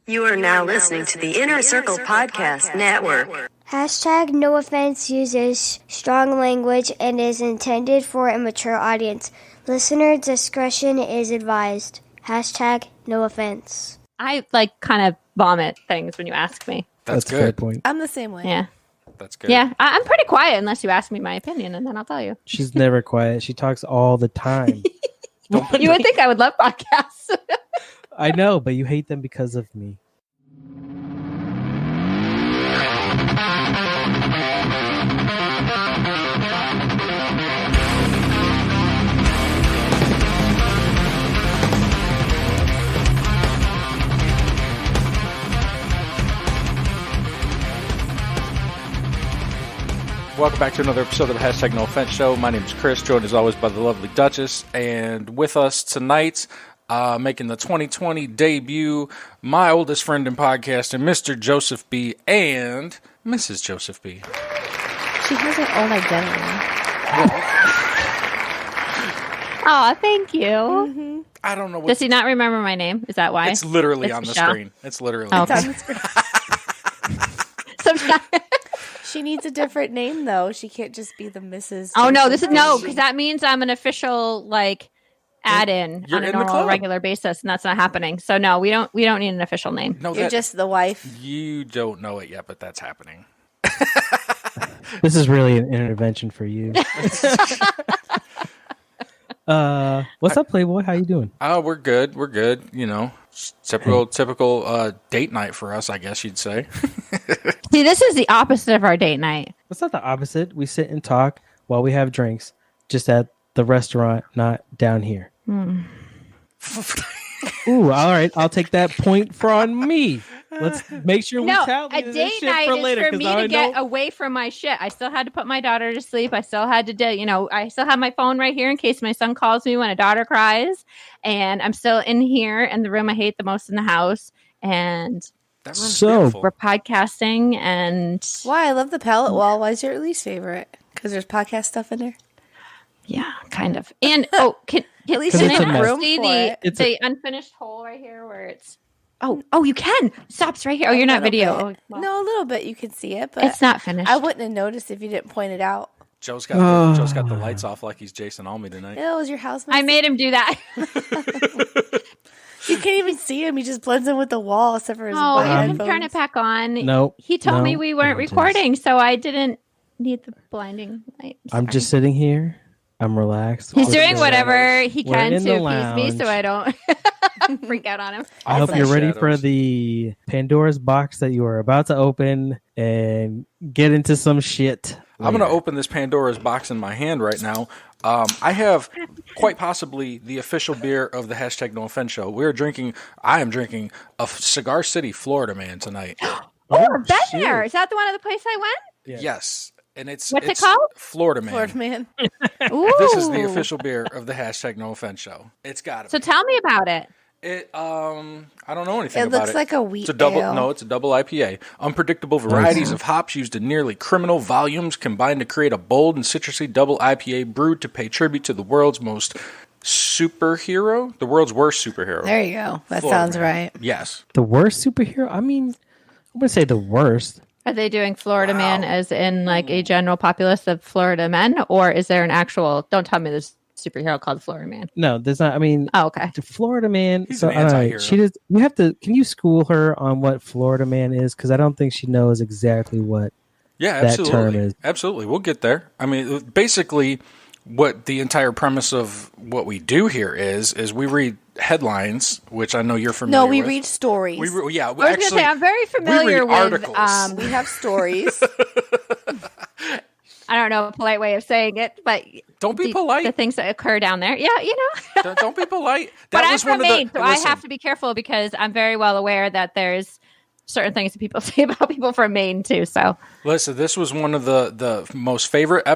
You are now listening to the Inner Circle Podcast Network. Hashtag no offense uses strong language and is intended for a mature audience. Listener discretion is advised. Hashtag no offense. I kind of vomit things when you ask me. That's good. A fair point. I'm the same way. Yeah. That's good. Yeah, I'm pretty quiet unless you ask me my opinion, and then I'll tell you. She's never quiet. She talks all the time. You would think I would love podcasts. I know, but you hate them because of me. Welcome back to another episode of the Hashtag No Offense Show. My name is Chris, joined as always by the lovely Duchess. And with us tonight, making the 2020 debut, my oldest friend in podcasting, Mr. Joseph B. and Mrs. Joseph B. She has her own identity. Oh, thank you. Mm-hmm. I don't know what... Does he not remember my name? Is that why? It's literally on the screen. It's literally on the screen. Sometimes... She needs a different name, though. She can't just be the Mrs. Oh, no, because that means I'm an official, add-in on a normal, regular basis, and that's not happening. So, no, we don't need an official name. No, you're just the wife. You don't know it yet, but that's happening. This is really an intervention for you. What's up, Playboy? How you doing? We're good. We're good. You know, typical date night for us, I guess you'd say. See, this is the opposite of our date night. It's not the opposite. We sit and talk while we have drinks, just at the restaurant, not down here. Ooh, all right. I'll take that point from me. Let's make sure we tally a date night for later, is for me to get away from my shit. I still had to put my daughter to sleep. I still had to do, I still have my phone right here in case my son calls me when a daughter cries. And I'm still in here in the room I hate the most in the house. And we're podcasting and... Why? I love the palette wall. Why is your least favorite? Because there's podcast stuff in there? Yeah, kind of. And, can at least see the unfinished hole right here where it's... Oh, you can. Stops right here. Oh, you're not video. No, a little bit. You can see it, but it's not finished. I wouldn't have noticed if you didn't point it out. Joe's got the lights off like he's Jason Almy tonight. It was your house. I made him do that. You can't even see him. He just blends in with the wall, except for his white headphones. Turn it back on. Nope. He told me we weren't recording, so I didn't need the blinding light. I'm just sitting here. I'm relaxed. He's doing whatever he can to appease me, so I don't freak out on him. I hope you're ready for the Pandora's box that you are about to open and get into some shit. I'm going to open this Pandora's box in my hand right now. I have quite possibly the official beer of the Hashtag No Offense Show. I am drinking a Cigar City Florida Man tonight. I've been there. Is that the one of the place I went? Yes. And what's it called? Florida Man. Florida Man. This is the official beer of the Hashtag No Offense Show. It's got to be. So tell me about it. I don't know anything about it. It looks like a wheat ale. No, it's a double IPA. Unpredictable varieties of hops used in nearly criminal volumes combined to create a bold and citrusy double IPA brewed to pay tribute to the world's worst superhero. There you go. That sounds right. Yes. The worst superhero? I mean, I'm going to say the worst. Are they doing Florida Man as in a general populace of Florida men? Or is there an actual, don't tell me this superhero called Florida Man? No, there's not. I mean, okay. The Florida Man. He's an anti-hero. You have to, can you school her on what Florida Man is? Because I don't think she knows exactly what that term is. Absolutely. We'll get there. I mean, basically, what the entire premise of what we do here is we read headlines, which I know you're familiar with. No, we read stories. I was going to say, I'm very familiar with articles. We have stories. I don't know a polite way of saying it, but don't be polite. The things that occur down there. Yeah, don't be polite. But I'm from Maine, so I have to be careful because I'm very well aware that there's certain things that people say about people from Maine too. So listen, this was one of the most favorite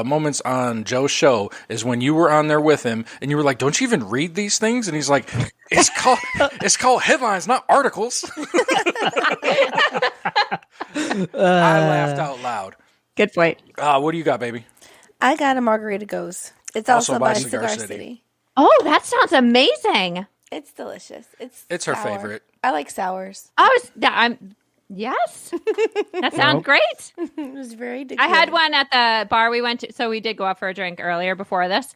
moments on Joe's show is when you were on there with him and you were like, "Don't you even read these things?" And he's like, "It's called headlines, not articles." I laughed out loud. Good point. What do you got, baby? I got a Margarita Goes. It's also by Cigar City. Oh, that sounds amazing. It's delicious. It's her favorite. I like sours. Yes. That sounds great. It was very good. I had one at the bar we went to. So we did go out for a drink earlier before this.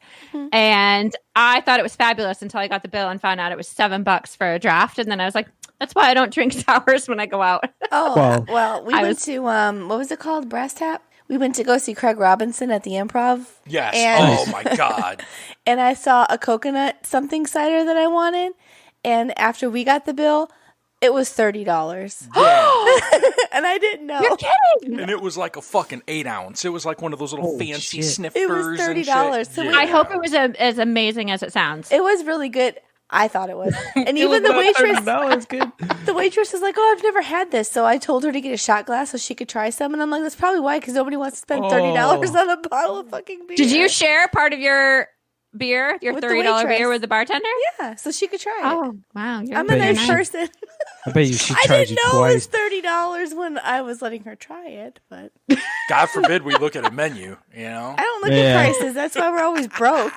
And I thought it was fabulous until I got the bill and found out it was $7 for a draft. And then I was like, that's why I don't drink sours when I go out. Oh, well, we went to, what was it called? Brass Tap? We went to go see Craig Robinson at the Improv. Yes. And, oh, my God. And I saw a coconut something cider that I wanted. And after we got the bill, it was $30. Yeah. And I didn't know. You're kidding. And it was like a fucking 8-ounce. It was like one of those little fancy snifters. It was $30. So I hope it was as amazing as it sounds. It was really good. I thought it was. And even the waitress, good. the waitress was like, "Oh, I've never had this." So I told her to get a shot glass so she could try some. And I'm like, that's probably why, because nobody wants to spend $30 on a bottle of fucking beer. Did you share part of your beer, your With the $30 waitress. beer with the bartender? Yeah, so she could try it. Oh, wow. I'm a nice person. I bet you she I charged didn't you know twice. it was $30 when I was letting her try it, but God forbid we look at a menu, you know? I don't look at prices. That's why we're always broke.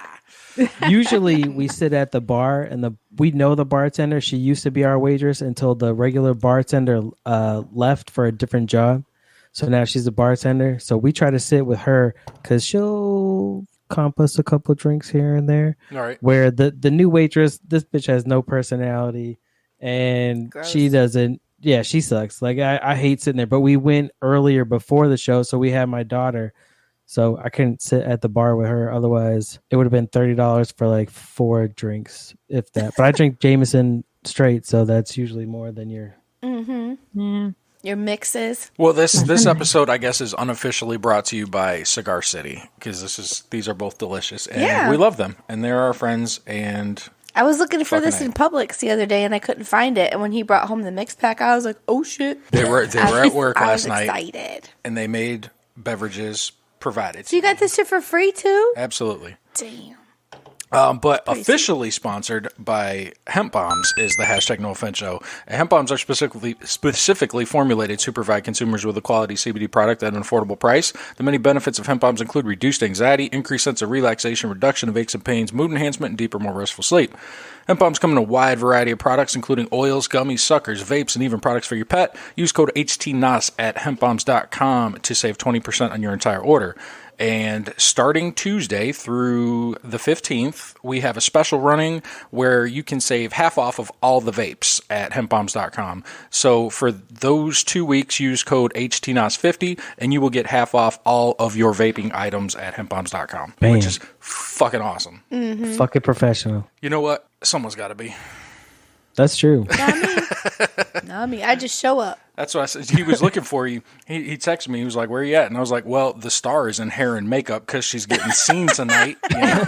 Usually we sit at the bar and we know the bartender. She used to be our waitress until the regular bartender left for a different job. So now she's a bartender. So we try to sit with her because she'll comp us a couple of drinks here and there. All right. Where the new waitress, this bitch has no personality and she doesn't. Yeah, she sucks. Like I hate sitting there. But we went earlier before the show, so we had my daughter. So I couldn't sit at the bar with her. Otherwise, it would have been $30 for like 4 drinks, if that. But I drink Jameson straight, so that's usually more than your. Yeah. Your mixes. Well, this episode, I guess, is unofficially brought to you by Cigar City because these are both delicious and we love them and they're our friends. And I was looking for this in Publix the other day and I couldn't find it. And when he brought home the mix pack, I was like, "Oh shit!" They were at work last night. Excited. And they made beverages provided. So you got this shit for free too? Absolutely. Damn. But officially sponsored by Hemp Bombs is the hashtag No Offense Show. Hemp Bombs are specifically formulated to provide consumers with a quality CBD product at an affordable price. The many benefits of Hemp Bombs include reduced anxiety, increased sense of relaxation, reduction of aches and pains, mood enhancement, and deeper, more restful sleep. Hemp Bombs come in a wide variety of products, including oils, gummies, suckers, vapes, and even products for your pet. Use code HTNOS at hempbombs.com to save 20% on your entire order. And starting Tuesday through the 15th, we have a special running where you can save half off of all the vapes at hempbombs.com. So for those 2 weeks, use code HTNOS50 and you will get half off all of your vaping items at hempbombs.com, which is fucking awesome. Mm-hmm. Fucking professional. You know what? Someone's got to be. That's true. Not me. I just show up. That's what I said. He was looking for you. He texted me. He was like, "Where are you at?" And I was like, "Well, the star is in hair and makeup because she's getting seen tonight." You know?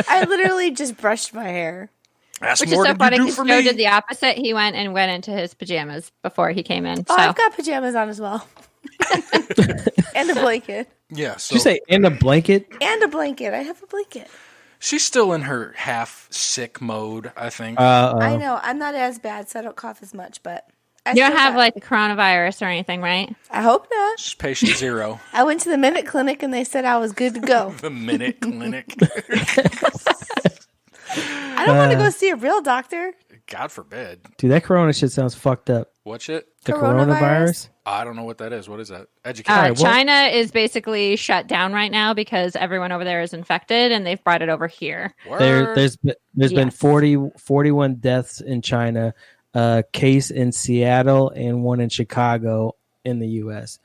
I literally just brushed my hair. Which is so funny because Joe did the opposite. He went into his pajamas before he came in. Oh, I've got pajamas on as well. And a blanket. Yeah. Did you say and a blanket? And a blanket. I have a blanket. She's still in her half sick mode, I think. I know. I'm not as bad, so I don't cough as much, but you don't have like coronavirus or anything, right? I hope not. She's patient 0. I went to the Minute Clinic and they said I was good to go. The Minute Clinic. I don't want to go see a real doctor. God forbid. Dude, that corona shit sounds fucked up. What shit? The coronavirus? I don't know what that is. What is that? Education. China is basically shut down right now because everyone over there is infected and they've brought it over here. There's been 41 deaths in China, a case in Seattle and one in Chicago in the U.S.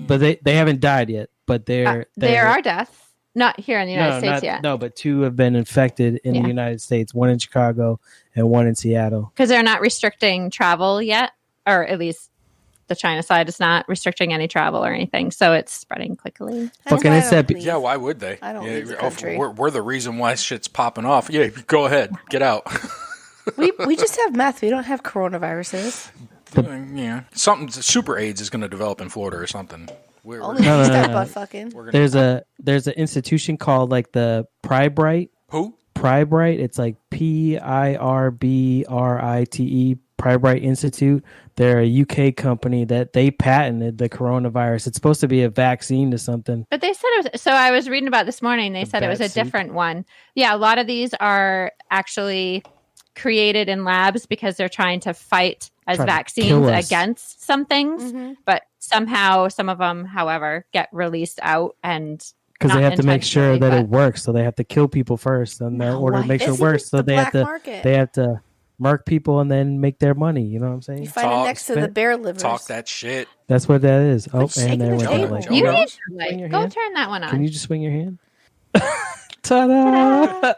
But they haven't died yet. But there are deaths. Not here in the United States yet. No, but 2 have been infected in the United States. One in Chicago and one in Seattle. Because they're not restricting travel yet, or at least the China side is not restricting any travel or anything. So it's spreading quickly. Yeah, why would they? I don't leave the country. We're the reason why shit's popping off. Yeah, go ahead. Get out. We just have meth. We don't have coronaviruses. Yeah. Something super AIDS is going to develop in Florida or something. Only start butt fucking. There's an institution called like the Pribrite. Who? Pribrite. It's like PIRBRITE. Pribrite Institute. They're a UK company that they patented the coronavirus. It's supposed to be a vaccine to something. But they said it was. So I was reading about this morning. They said it was a different one. Yeah, a lot of these are actually created in labs because they're trying to fight as Trying to vaccines kill us. against some things. But somehow some of them, however, get released out and because they have to make sure that it but- works. So they have to kill people first, and in order to make sure it Isn't works, it so the they have black to market? they have to murk people and then make their money. You know what I'm saying? You find it next to the bear livers. Talk that shit. That's what that is. Oh, shaking and there the went that table. light. You Joe need knows. to Swing your go hand? turn that one on. Can you just swing your hand? Ta-da!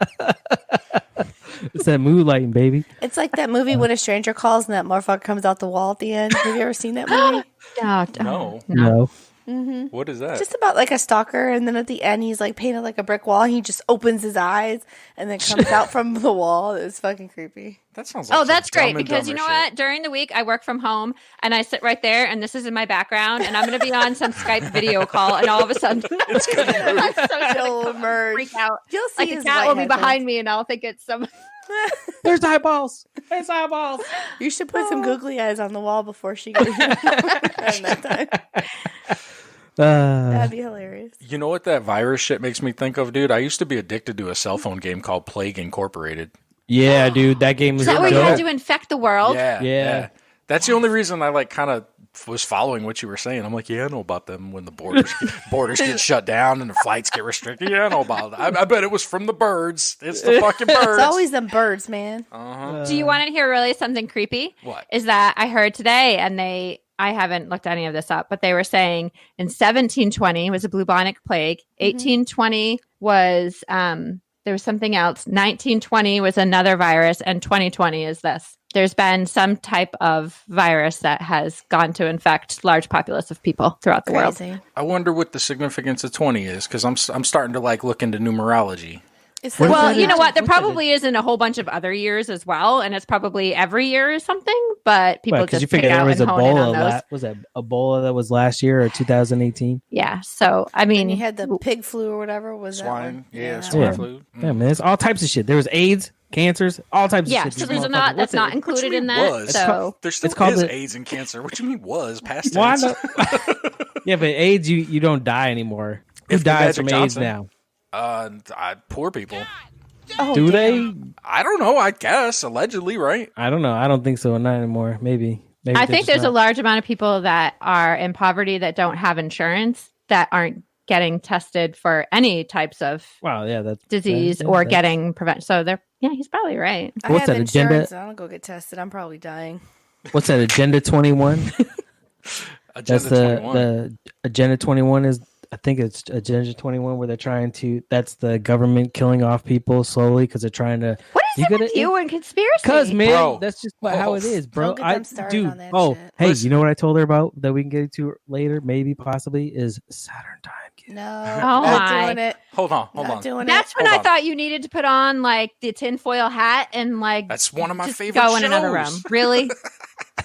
It's that moonlighting, baby. It's like that movie When a Stranger Calls and that motherfucker comes out the wall at the end. Have you ever seen that movie? No. No. What is that? Just about like a stalker, and then at the end he's like painted like a brick wall, and he just opens his eyes and then comes out from the wall. It's fucking creepy. That sounds like Oh, that's some great Dumb and because you know Dumber what? During the week, I work from home and I sit right there, and this is in my background, and I'm going to be on some Skype video call, and all of a sudden, it's going to He'll emerge. freak out. You'll see Like a his cat white will be headphones. behind me, and I'll think it's some. There's eyeballs. There's eyeballs. You should put some googly eyes on the wall before she goes. that time. That'd be hilarious. You know what that virus shit makes me think of, dude? I used to be addicted to a cell phone game called Plague Incorporated. Yeah, dude, that game Is was that where you had dope. to infect the world? Yeah. That's the only reason I like kind of was following what you were saying. I'm like, yeah, I know about them when the borders get shut down and the flights get restricted. Yeah, I know about it. I bet it was from the birds. It's the fucking birds. It's always them birds, man. Do you want to hear really something creepy? What? Is that I heard today, and I haven't looked any of this up, but they were saying in 1720 was a bubonic plague. 1820 was there was something else. 1920 was another virus, and 2020 is this. There's been some type of virus that has gone to infect large populace of people throughout the world. Crazy. I wonder what the significance of 20 is because I'm starting to like look into numerology. It's What the- is Well, that? you know what? There What's that? probably is in a whole bunch of other years as well, and it's probably every year or something. But people Because you just pick figure there out was and hone in on Ebola. those. Was that Ebola that was last year or 2018? Yeah. So I mean, and you had the pig flu or whatever. Was that Swine, one? yeah, swine Yeah. flu. Yeah, man, it's all types of shit. There was AIDS, cancers, all types yeah. of shit. So These there's motherfuckers- not that's what's not it- included you in mean that. was? So There still It's called is the- AIDS and cancer. What do you mean was? Past Well, I tense. know- yeah, but AIDS, you don't die anymore. Who If the dies Magic from Johnson- AIDS now? Poor people. Oh, Do damn. they? I don't know. I guess allegedly, right? I don't know. I don't think so. Not anymore. Maybe. I think there's a large amount of people that are in poverty that don't have insurance that aren't getting tested for any types of Wow. Yeah, that's disease yeah, or that's- getting prevention. So they're he's probably right. I What's have that, agenda? insurance. I don't go get tested. I'm probably dying. What's that? Agenda 21. That's Agenda 21. the Agenda 21 is. I think it's Agenda 21 where they're trying to. That's the government killing off people slowly because they're trying to. What is You it gotta- with you and conspiracy? Cause man, Bro. that's just how it is, bro. Don't get them started on that oh, shit. hey, Listen. you know what I told her about that we can get into later, maybe, possibly, is Saturn time. Kid. No, Oh, not my. doing it. Hold on. Not doing That's it. when Hold I on. thought you needed to put on like the tinfoil hat and like That's one of my just favorite go in another room. shows. Really?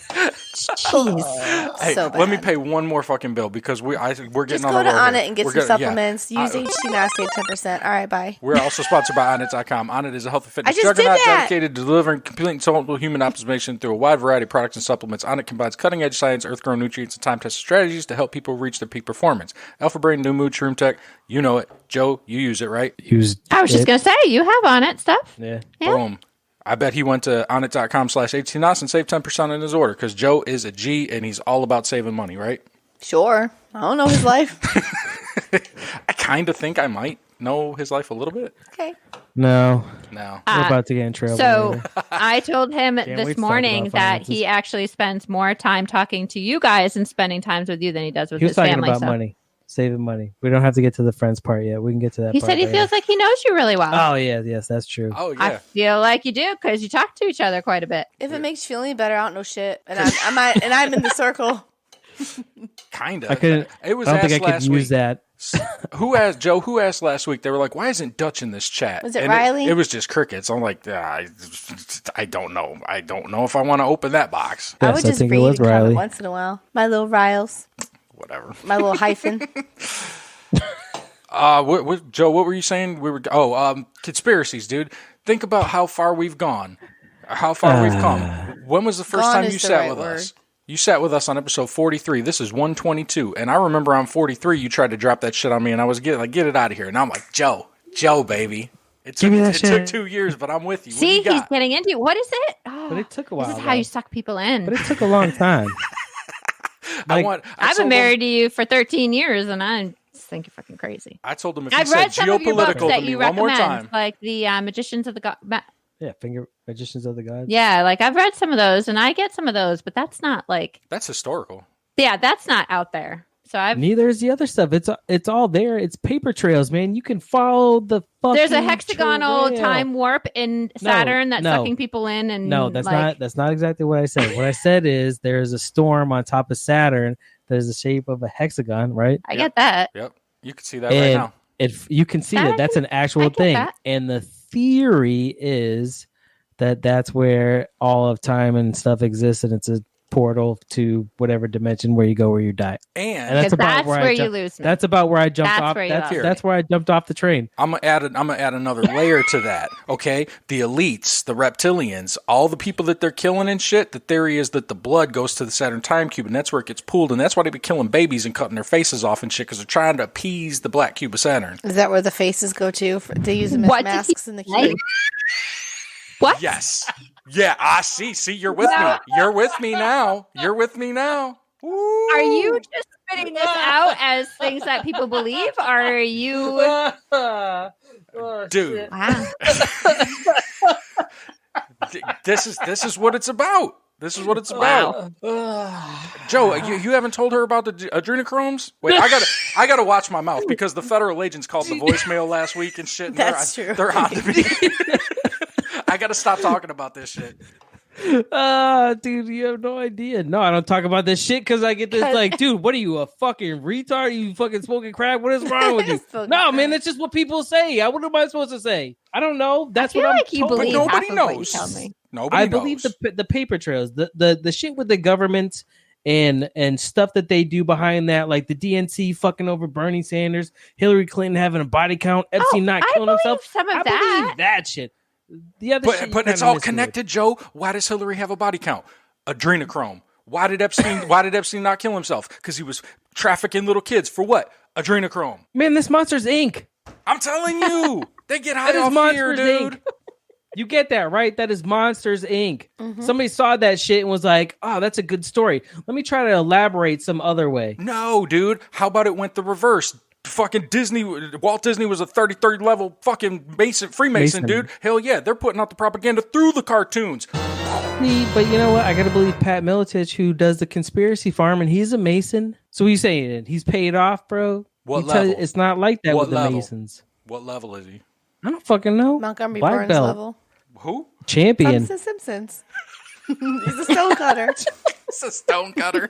Jeez. Hey, So let me bad. pay one more fucking bill because we're getting Just on go a to roll Onnit here. and get We're some gonna- yeah. supplements. Use HTNOS, save 10%. All right, bye. We're also sponsored by Onnit.com. Onnit is a health and fitness I just did juggernaut that. dedicated to delivering complete and total human optimization through a wide variety of products and supplements. Onnit combines cutting-edge science, earth-grown nutrients, and time-tested strategies to help people reach their peak performance. Alpha Brain, New Mood, Shroom Tech, you know it. Joe, you use it, right? I was just gonna say you have on it stuff. Yeah. Yeah. Boom. I bet he went to Onnit.com/HTNOS and saved 10% in his order because Joe is a G and he's all about saving money, right? Sure. I don't know his life. I kind of think I might know his life a little bit. Okay. No, No. we're about to get in trouble. So later. I told him wait to this talk morning about that finances. he actually spends more time talking to you guys and spending times with you than he does with He was his talking family. about so. money, saving money. We don't have to get to the friends part yet. We can get to that. He part said he later. feels like he knows you really well. Oh yeah, yes, that's true. Oh, I yeah. feel like you do because you talk to each other quite a bit. If it makes you feel any better, I don't know shit. And I'm in the circle. Kind of. I couldn't. It was I don't asked think I could last use week. that. Who asked Joe? Who asked last week? They were like, "Why isn't Dutch in this chat?" Was it And Riley? It was just crickets. I'm like, I don't know. I don't know if I want to open that box. I Yes, would I just think it read was and comment Riley. once in a while. My little riles. Whatever. My little hyphen. Joe, what were you saying? We were conspiracies, dude. Think about how far we've gone, how far we've come. When was the first Gone time is you the sat right with word. us? You sat with us on episode 43. This is 122, and I remember on 43 you tried to drop that shit on me, and I was get it out of here, and I'm like, Joe, baby, It Give me that took shit. 2 years, but I'm with you. What See, do you he's got? getting into it. What is it? Oh, But it took a while. this is though. how you suck people in. But it took a long time. I've I've been married to you for 13 years, and I just think you're fucking crazy. I told him if he I've said read some of your books geopolitical to that me you one more recommend, time. like the Magicians of the God. Yeah, Finger Magicians of the Gods. Yeah, like I've read some of those, and I get some of those, but that's not like That's historical. that's not out there. So Neither is the other stuff. It's all there. It's paper trails, man. You can follow the fucking there's a hexagonal trail. time warp in Saturn that's sucking people in, and No, that's not exactly what I said. What I said is there's a storm on top of Saturn that is the shape of a hexagon, right? I get that. Yep. You can see that right now. You can see that that's an actual thing. And the theory is that that's where all of time and stuff exists, and it's a portal to whatever dimension where you go where you die. And that's about where you lose me. That's about where I jumped off. That's where I jumped off the train. I'm gonna add another layer to that. Okay, the elites, the reptilians, all the people that they're killing and shit. The theory is that the blood goes to the Saturn time cube, and that's where it gets pooled, and that's why they be killing babies and cutting their faces off and shit because they're trying to appease the black cube of Saturn. Is that where the faces go to? They use them as masks in the cube. What? Yes. Yeah, I see. See, you're with me. You're with me now. You're with me now. Woo. Are you just spitting this out as things that people believe? Or are you, dude? Wow. This is what it's about. This is what it's about. Joe, you haven't told her about the adrenochromes? Wait, I gotta watch my mouth because the federal agents called the voicemail last week and shit. And That's true. They're on to me. I gotta stop talking about this shit. Dude, you have no idea. No, I don't talk about this shit because I get this like, dude, what are you, a fucking retard? You fucking smoking crack? What is wrong with you? No, man, that's just what people say. What am I supposed to say? I don't know. That's what I'm like you told. believe But nobody half of knows. what you tell me. Nobody I knows. believe the paper trails, the shit with the government and stuff that they do behind that, like the DNC fucking over Bernie Sanders, Hillary Clinton having a body count, Epstein not killing himself. Some of I that. believe that shit. The other shit But it's all connected, Joe. Why does Hillary have a body count? Adrenochrome. Why did Epstein not kill himself? Because he was trafficking little kids for what? Adrenochrome. Man, this Monsters Inc. I'm telling you, they get high That is off fear, Monsters dude. Inc. You get that, right? That is Monsters Inc. Mm-hmm. Somebody saw that shit and was like, "Oh, that's a good story. Let me try to elaborate some other way." No, dude. How about it went the reverse? Fucking Walt Disney was a 33rd level fucking Freemason, dude. Hell yeah, they're putting out the propaganda through the cartoons. But you know what? I gotta believe Pat Miletich, who does the Conspiracy Farm, and he's a Mason. So what are you saying? He's paid off, bro? What level? It's not like that What with level? the Masons. What level is he? I don't fucking know. Montgomery Black Burns belt. level. Who? Champion. From The Simpsons. He's a stone cutter. It's a stone cutter.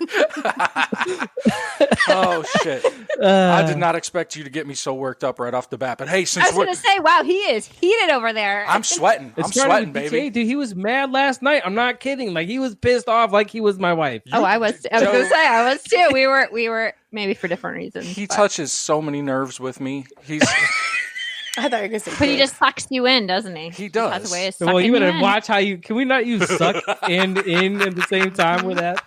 Oh shit! I did not expect you to get me so worked up right off the bat. But hey, I since was going to say, wow, he is heated over there. I'm sweating. I'm sweating, baby. Dude, he was mad last night. I'm not kidding. Like, he was pissed off like he was my wife. Oh, I was going to say, I was too. We were maybe for different reasons. He touches so many nerves with me. He's. I thought you were going to say But he dick. just sucks you in, doesn't he? He does. Has a way of Well, you sucking better in. watch how you. Can we not use suck and in at the same time with that?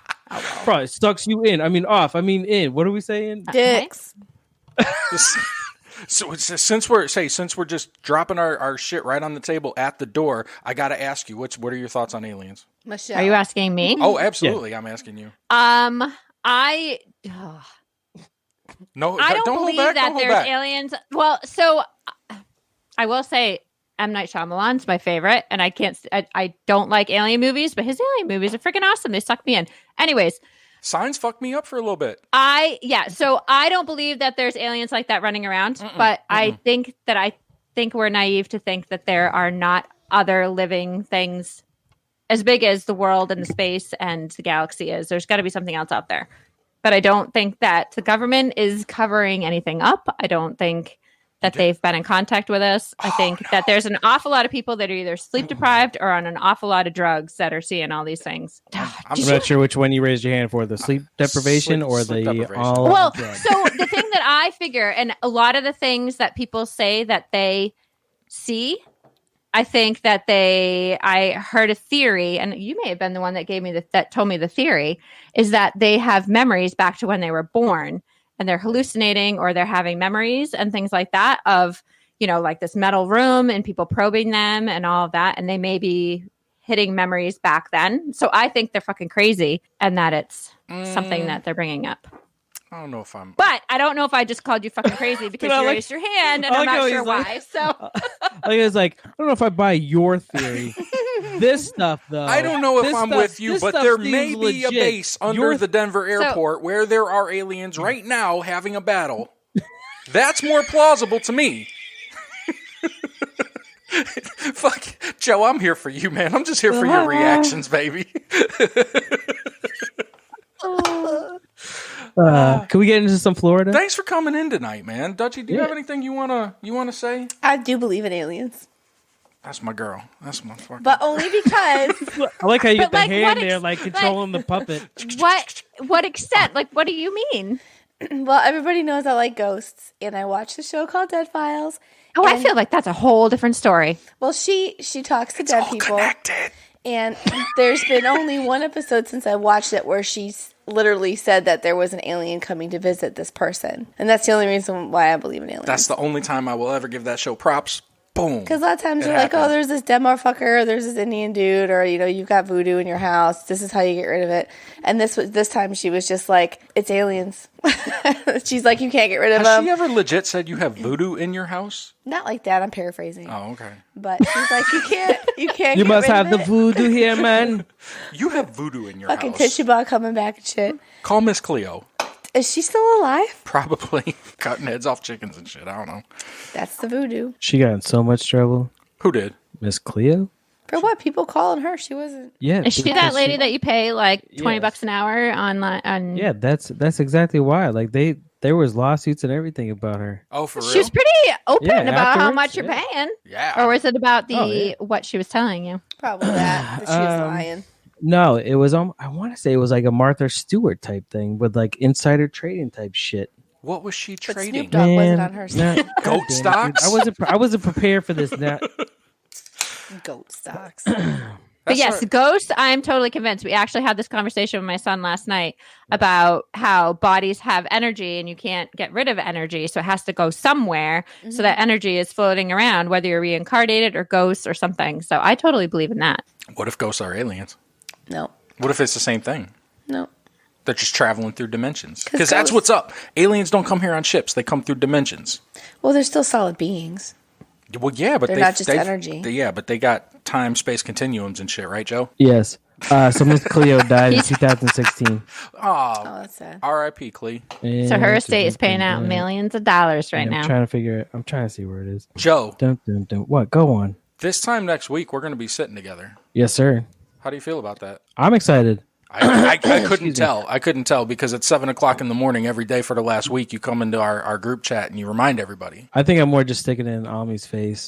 Probably sucks you in. I mean off. I mean in. What are we saying? Dicks. So since we're just dropping our shit right on the table at the door, I got to ask you, what are your thoughts on aliens? Michelle. Are you asking me? Oh, absolutely. I'm asking you. I No, don't hold believe back, that don't hold there's back. aliens. Well, so I will say M. Night Shyamalan's my favorite, and I don't like alien movies, but his alien movies are freaking awesome. They suck me in. Anyways, Signs fucked me up for a little bit. so I don't believe that there's aliens like that running around, but I think we're naive to think that there are not other living things as big as the world and the space and the galaxy is. There's got to be something else out there. But I don't think that the government is covering anything up. I don't think that they've been in contact with us. I think that there's an awful lot of people that are either sleep deprived or on an awful lot of drugs that are seeing all these things. I'm not sure which one you raised your hand for, the sleep deprivation or sleep the deprivation. all Well, drugs. so the thing that I figure, and a lot of the things that people say that they see, I think that I heard a theory, and you may have been the one that gave me that told me the theory, is that they have memories back to when they were born, and they're hallucinating or they're having memories and things like that of, like this metal room and people probing them and all of that. And they may be hitting memories back then. So I think they're fucking crazy and that it's something that they're bringing up. I don't know if I'm... But I don't know if I just called you fucking crazy because you raised your hand and I'm not sure why. It's like, I don't know if I buy your theory. This stuff, though. I don't know if I'm with you, but there may be a base under the Denver airport where there are aliens right now having a battle. That's more plausible to me. Fuck, Joe, I'm here for you, man. I'm just here for your reactions, baby. Can we get into some Florida? Thanks for coming in tonight, man. Dutchie, do you have anything you wanna say? I do believe in aliens. That's my girl. That's my fucking... But only because... I like how you get the hand there, controlling the puppet. What extent? What do you mean? Well, everybody knows I like ghosts, and I watch the show called Dead Files. Oh, I feel like that's a whole different story. Well, she talks to dead people. Connected. And there's been only one episode since I watched it where she's literally said that there was an alien coming to visit this person. And that's the only reason why I believe in aliens. That's the only time I will ever give that show props. Boom. Because a lot of times you're like, oh, there's this dead motherfucker, or there's this Indian dude, or, you've got voodoo in your house. This is how you get rid of it. And this time she was just like, it's aliens. She's like, you can't get rid of them. Has she ever legit said you have voodoo in your house? Not like that. I'm paraphrasing. Oh, okay. But she's like, you can't You get must rid have of the it. voodoo here, man. You have voodoo in your Fucking house. tissue ball coming back and shit. Call Miss Cleo. Is she still alive? Probably cutting heads off chickens and shit. I don't know. That's the voodoo. She got in so much trouble. Who did? Miss Cleo? For what? People calling her. She wasn't. Yeah. Is she that lady that you pay $20 an hour on? Yeah, that's exactly why. There was lawsuits and everything about her. Oh, for real? She was pretty open about how afterwards, much you're paying. Yeah. Or was it about what she was telling you? Probably that she was lying. No, it was. I want to say it was like a Martha Stewart type thing with insider trading type shit. What was she But trading? Snoop Dogg wasn't on her side. Goat stocks? I wasn't prepared for this. Now. Goat stocks. But yes, ghosts, I'm totally convinced. We actually had this conversation with my son last night about how bodies have energy and you can't get rid of energy. So it has to go somewhere. So that energy is floating around, whether you're reincarnated or ghosts or something. So I totally believe in that. What if ghosts are aliens? No. What if it's the same thing? No. They're just traveling through dimensions. Because that's what's up. Aliens don't come here on ships. They come through dimensions. Well, they're still solid beings. Well, yeah, but they're not just energy. But they got time, space continuums and shit, right, Joe? Yes. So Miss Cleo died in 2016. Oh, that's sad. R.I.P. Clee. So her estate is paying out millions of dollars right now. I'm trying to figure it. I'm trying to see where it is. Joe. Dun, dun, dun. What? Go on. This time next week, we're going to be sitting together. Yes, sir. How do you feel about that? I'm excited. I couldn't tell. I couldn't tell because at 7:00 in the morning every day for the last week, you come into our group chat and you remind everybody. I think I'm more just sticking it in Ami's face.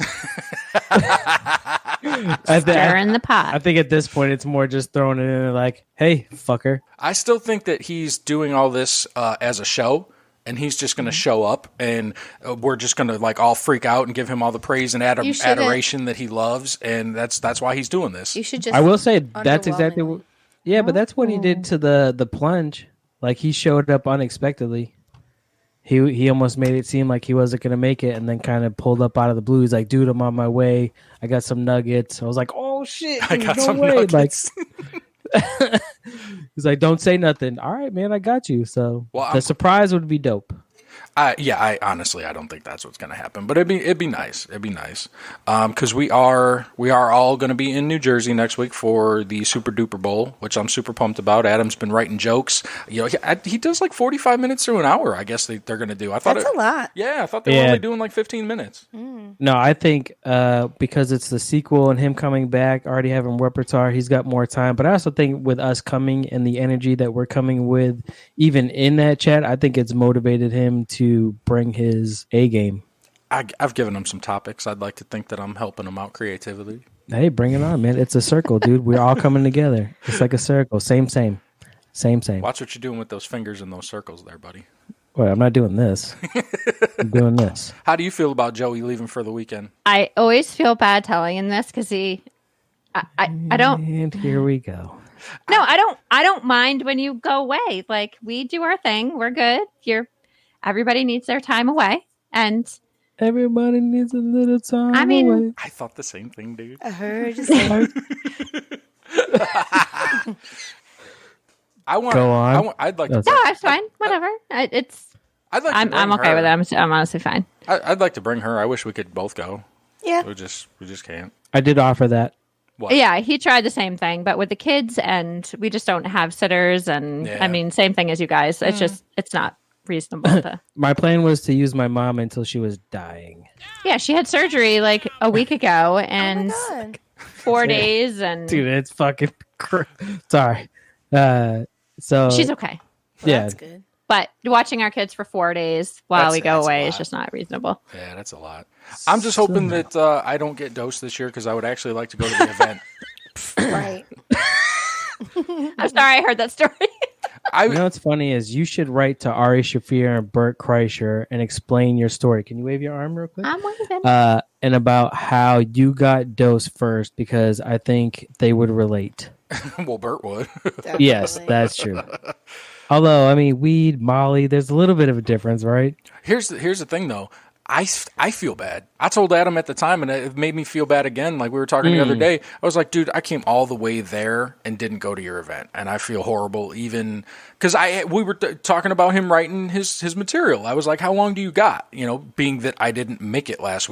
Stirring the pot. I think at this point it's more just throwing it in like, hey, fucker. I still think that he's doing all this as a show. And he's just going to show up, and we're just going to all freak out and give him all the praise and adoration that he loves, and that's why he's doing this. You should just. I will say that's exactly what. Yeah, but that's what he did to the plunge. He showed up unexpectedly. He almost made it seem like he wasn't going to make it, and then kind of pulled up out of the blue. He's like, "Dude, I'm on my way. I got some nuggets." I was like, "Oh shit, dude, I got some way. nuggets." He's like, "Don't say nothing." All right, man, I got you. So the surprise would be dope. I honestly, I don't think that's what's going to happen, but it'd be nice. It'd be nice. Cause we are all going to be in New Jersey next week for the Super Duper Bowl, which I'm super pumped about. Adam's been writing jokes. He does 45 minutes to an hour. I guess they're going to do. I thought that's a lot. Yeah. I thought they were only doing 15 minutes. No, I think, because it's the sequel and him coming back, already having repertoire, he's got more time. But I also think with us coming and the energy that we're coming with, even in that chat, I think it's motivated him to bring his A game. I've given him some topics. I'd like to think that I'm helping him out creatively. Hey, bring it on, man. It's a circle, dude. We're all coming together. It's like a circle. Same. Watch what you're doing with those fingers in those circles there, buddy. Wait, I'm not doing this. I'm doing this. How do you feel about Joey leaving for the weekend? I always feel bad telling him this because I don't. And here we go. No, I don't mind when you go away. We do our thing. We're good. Everybody needs their time away. And Everybody needs a little time. I mean, away. I thought the same thing, dude. I heard you say. I want. Go on. I'd like to. no, that's fine. Whatever. It's. I'd like. To bring I'm okay her. with it. I'm honestly fine. I'd like to bring her. I wish we could both go. Yeah. We just can't. I did offer that. What? Yeah, he tried the same thing, but with the kids, and we just don't have sitters. And Yeah. I mean, same thing as you guys. It's just, it's not reasonable to. My plan was to use my mom until she was dying. Yeah, she had surgery like a week ago, and Oh my God. 4 days, and Dude, it's fucking sorry. So she's okay. Well, yeah. That's good. But watching our kids for 4 days while we go That's a away lot. is just not reasonable. Yeah, that's a lot. I'm just hoping that I don't get dosed this year because I would actually like to go to the event. Right. I'm sorry I heard that story. You know what's funny is you should write to Ari Shafir and Bert Kreischer and explain your story. Can you wave your arm real quick? I'm waving. And about how you got dosed first because I think they would relate. Well, Bert would. Yes, that's true. Although, I mean, weed, Molly, there's a little bit of a difference, right? Here's the thing, though. I feel bad. I told Adam at the time, and it made me feel bad again. Like we were talking the other day. I was like, dude, I came all the way there and didn't go to your event, and I feel horrible. Even because we were talking about him writing his material. I was like, how long do you got? You know, being that I didn't make it last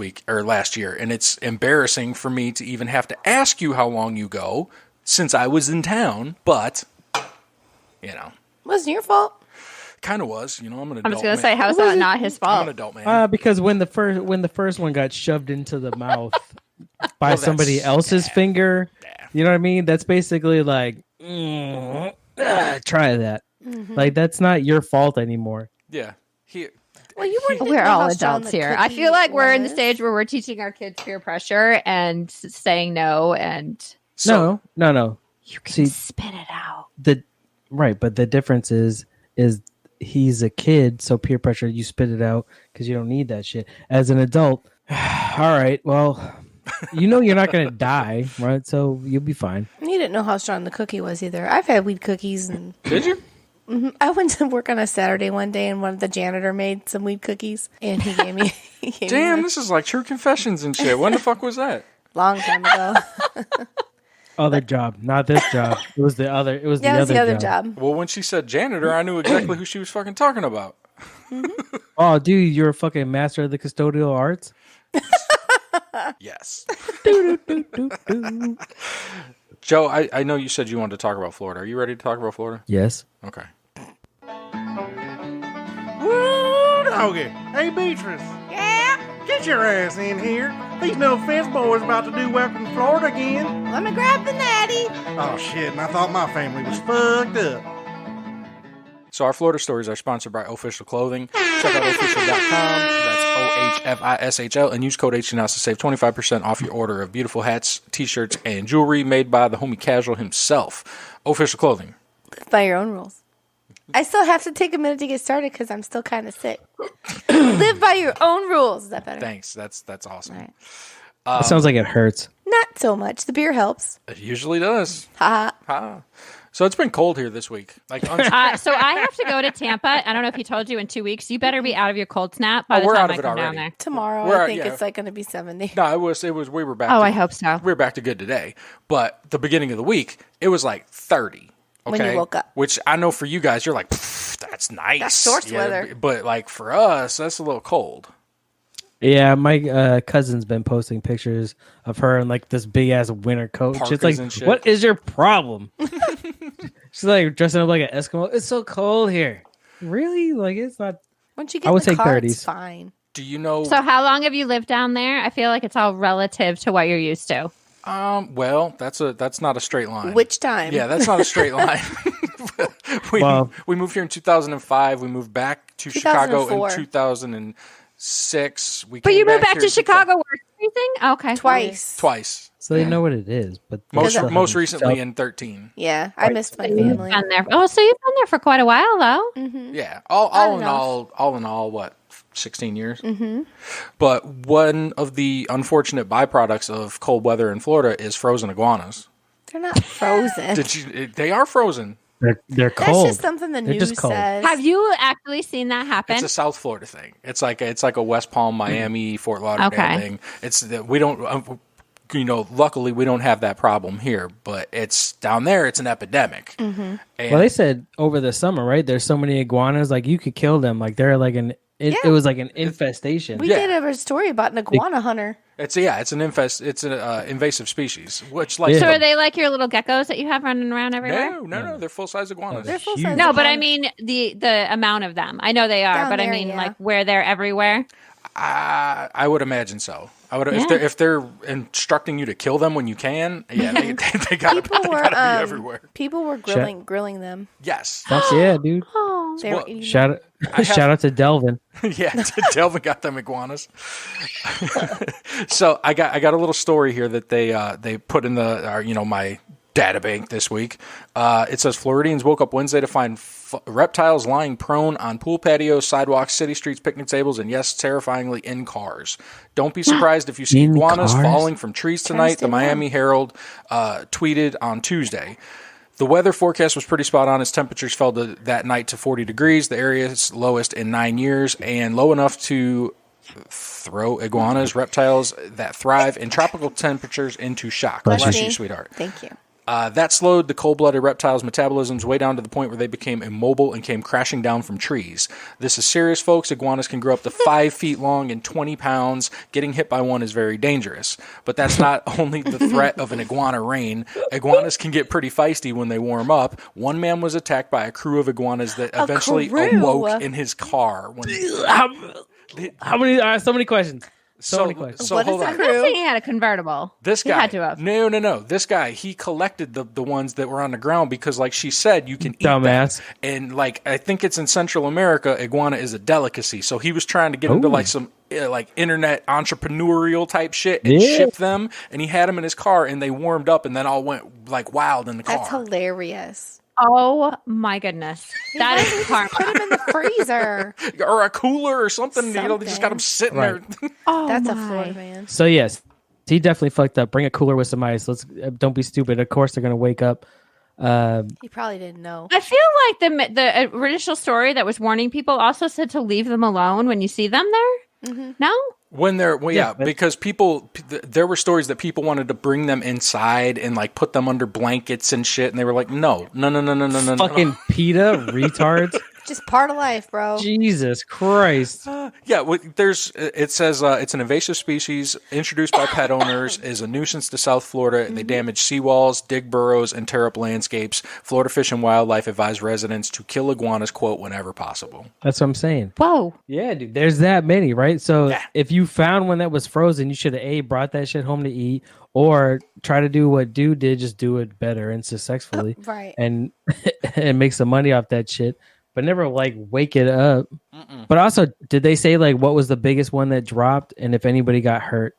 year, and it's embarrassing for me to even have to ask you how long you go since I was in town. But you know, Wasn't your fault. kind of was. You know, I'm an adult. I'm just gonna man. say, how's that not his I'm fault? an adult man. Because when the first one got shoved into the mouth by Well, somebody that's- else's finger, you know what I mean? That's basically like, try that. Like that's not your fault anymore. Yeah. Well, you weren't. We're all adults here. I feel like we're in the stage where we're teaching our kids peer pressure and saying no, and No. you can See, spit it out. But the difference is he's a kid, so peer pressure, you spit it out because you don't need that shit. As an adult, all right, well, you know you're not gonna die, right? So you'll be fine. You didn't know how strong the cookie was either. I've had weed cookies, and Did you? I went to work on a Saturday one day, and one of the janitor made some weed cookies, and he gave me. Damn, one this is like true confessions and shit. When the fuck was that? long time ago. Other job, not this job. It was the other. It was Yeah, it was the other job. job. Well, when she said janitor, I knew exactly who she was fucking talking about. Oh, dude, you're a fucking master of the custodial arts. Yes. Doo-doo-doo-doo-doo. Joe, I know you said you wanted to talk about Florida. Are you ready to talk about Florida? Yes. Okay. Woo, doggy. Hey, Beatrice. Yeah? Get your ass in here. These no offense boys about to do Welcome to Florida again. Let me grab the natty. Oh, shit, and I thought my family was fucked up. So our Florida stories are sponsored by Ohfishl Clothing. Check out ohfishl.com. That's OHFISHL and use code HTNOS to save 25% off your order of beautiful hats, t-shirts, and jewelry made by the homie Casual himself. Ohfishl Clothing. Live by your own rules. I still have to take a minute to get started because I'm still kind of sick. Live by your own rules. Is that better? Thanks. That's awesome. All right. It sounds like it hurts. Not so much. The beer helps. It usually does. Ha Ha. So it's been cold here this week. Like, So I have to go to Tampa. I don't know if he told you in 2 weeks. You better be out of your cold snap by the we're time out of I it come down already. there. Tomorrow, We're- I think yeah. it's like going to be 70. no, it was. We were back. Oh, to- I hope so. We were back to good today. But the beginning of the week, it was like 30. Okay? When you woke up. Which I know for you guys, you're like, that's nice. That's source weather. But like for us, that's a little cold. Yeah, my cousin's been posting pictures of her in like this big ass winter coat. She's Parkas like, and shit. "What is your problem?" She's like dressing up like an Eskimo. It's so cold here. Really? Like it's not. Once you I get in would the say car, 30s. it's fine. Do you know? So how long have you lived down there? I feel like it's all relative to what you're used to. Well, that's not a straight line. Which time? Yeah, that's not a straight line. Well- we moved here in 2005. We moved back to Chicago 2004. in 2006. But you moved back here to in Chicago or anything? Okay. twice. So they know what it is, but they Most still most haven't recently felt- in 13. Yeah, I missed my You've family. been there. Oh, so you've been there for quite a while, though. Yeah, all in enough. all, what 16 years? Mm-hmm. But one of the unfortunate byproducts of cold weather in Florida is frozen iguanas. They're not frozen. They are frozen. They're cold. That's just something the They're news just cold. says. Have you actually seen that happen? It's a South Florida thing. It's like a West Palm, Miami, Fort Lauderdale thing. It's that we don't. Luckily we don't have that problem here, but it's down there. It's an epidemic. Mm-hmm. Well, they said over the summer, right? There's so many iguanas, like you could kill them. Like they're like it was like an infestation. We did a story about an iguana hunter. It's an invasive species. Which So are they like your little geckos that you have running around everywhere? No, they're full size iguanas. They're full size. No, but I mean the amount of them. I know they are, Down but there, I mean yeah. like where they're everywhere. I would imagine so. I would if they're instructing you to kill them when you can. Yeah, they gotta be everywhere. People were grilling them. Yes. Yeah, dude. Oh, They were eating Shout out to Delvin. Yeah, Delvin got them iguanas. So I got a little story here that they put in my data bank this week. It says Floridians woke up Wednesday to find reptiles lying prone on pool patios, sidewalks, city streets, picnic tables, and yes, terrifyingly in cars. Don't be surprised if you see iguanas falling from trees tonight, the Miami Herald tweeted on Tuesday. The weather forecast was pretty spot on as temperatures fell that night to 40 degrees, the area's lowest in 9 years, and low enough to throw iguanas, reptiles that thrive in tropical temperatures, into shock. Bless you, sweetheart. Thank you. That slowed the cold-blooded reptiles' metabolisms way down to the point where they became immobile and came crashing down from trees. This is serious, folks. Iguanas can grow up to 5 feet long and 20 pounds. Getting hit by one is very dangerous. But that's not only the threat of an iguana rain. Iguanas can get pretty feisty when they warm up. One man was attacked by a crew of iguanas that eventually awoke in his car. How many? So many questions. So hold on. I'm guessing he had a convertible. This guy, he had to have. No. This guy, he collected the ones that were on the ground because, like she said, you can eat Dumbass. them. And like I think it's in Central America, iguana is a delicacy. So he was trying to get into like some internet entrepreneurial type shit and ship them. And he had them in his car, and they warmed up, and then all went like wild in the car. That's hilarious. Oh my goodness, that is hard. Put them in the freezer or a cooler or something. They just got them sitting there. Oh, that's a Florida man. So yes, he definitely fucked up. Bring a cooler with some ice. Don't be stupid. Of course they're gonna wake up. He probably didn't know. I feel like the initial story that was warning people also said to leave them alone when you see them there. Mm-hmm. No. When because there were stories that people wanted to bring them inside and like put them under blankets and shit, and they were like, no. Fucking PETA retards. Just part of life, bro. Jesus Christ. It says it's an invasive species introduced by pet owners, is a nuisance to South Florida. Mm-hmm. They damage seawalls, dig burrows, and tear up landscapes. Florida Fish and Wildlife advise residents to kill iguanas, quote, whenever possible. That's what I'm saying. Whoa. Yeah, dude. There's that many, right? So if you found one that was frozen, you should have brought that shit home to eat, or try to do what dude did, just do it better and successfully. Right. And make some money off that shit. But never like wake it up. Mm-mm. But also, did they say like what was the biggest one that dropped and if anybody got hurt?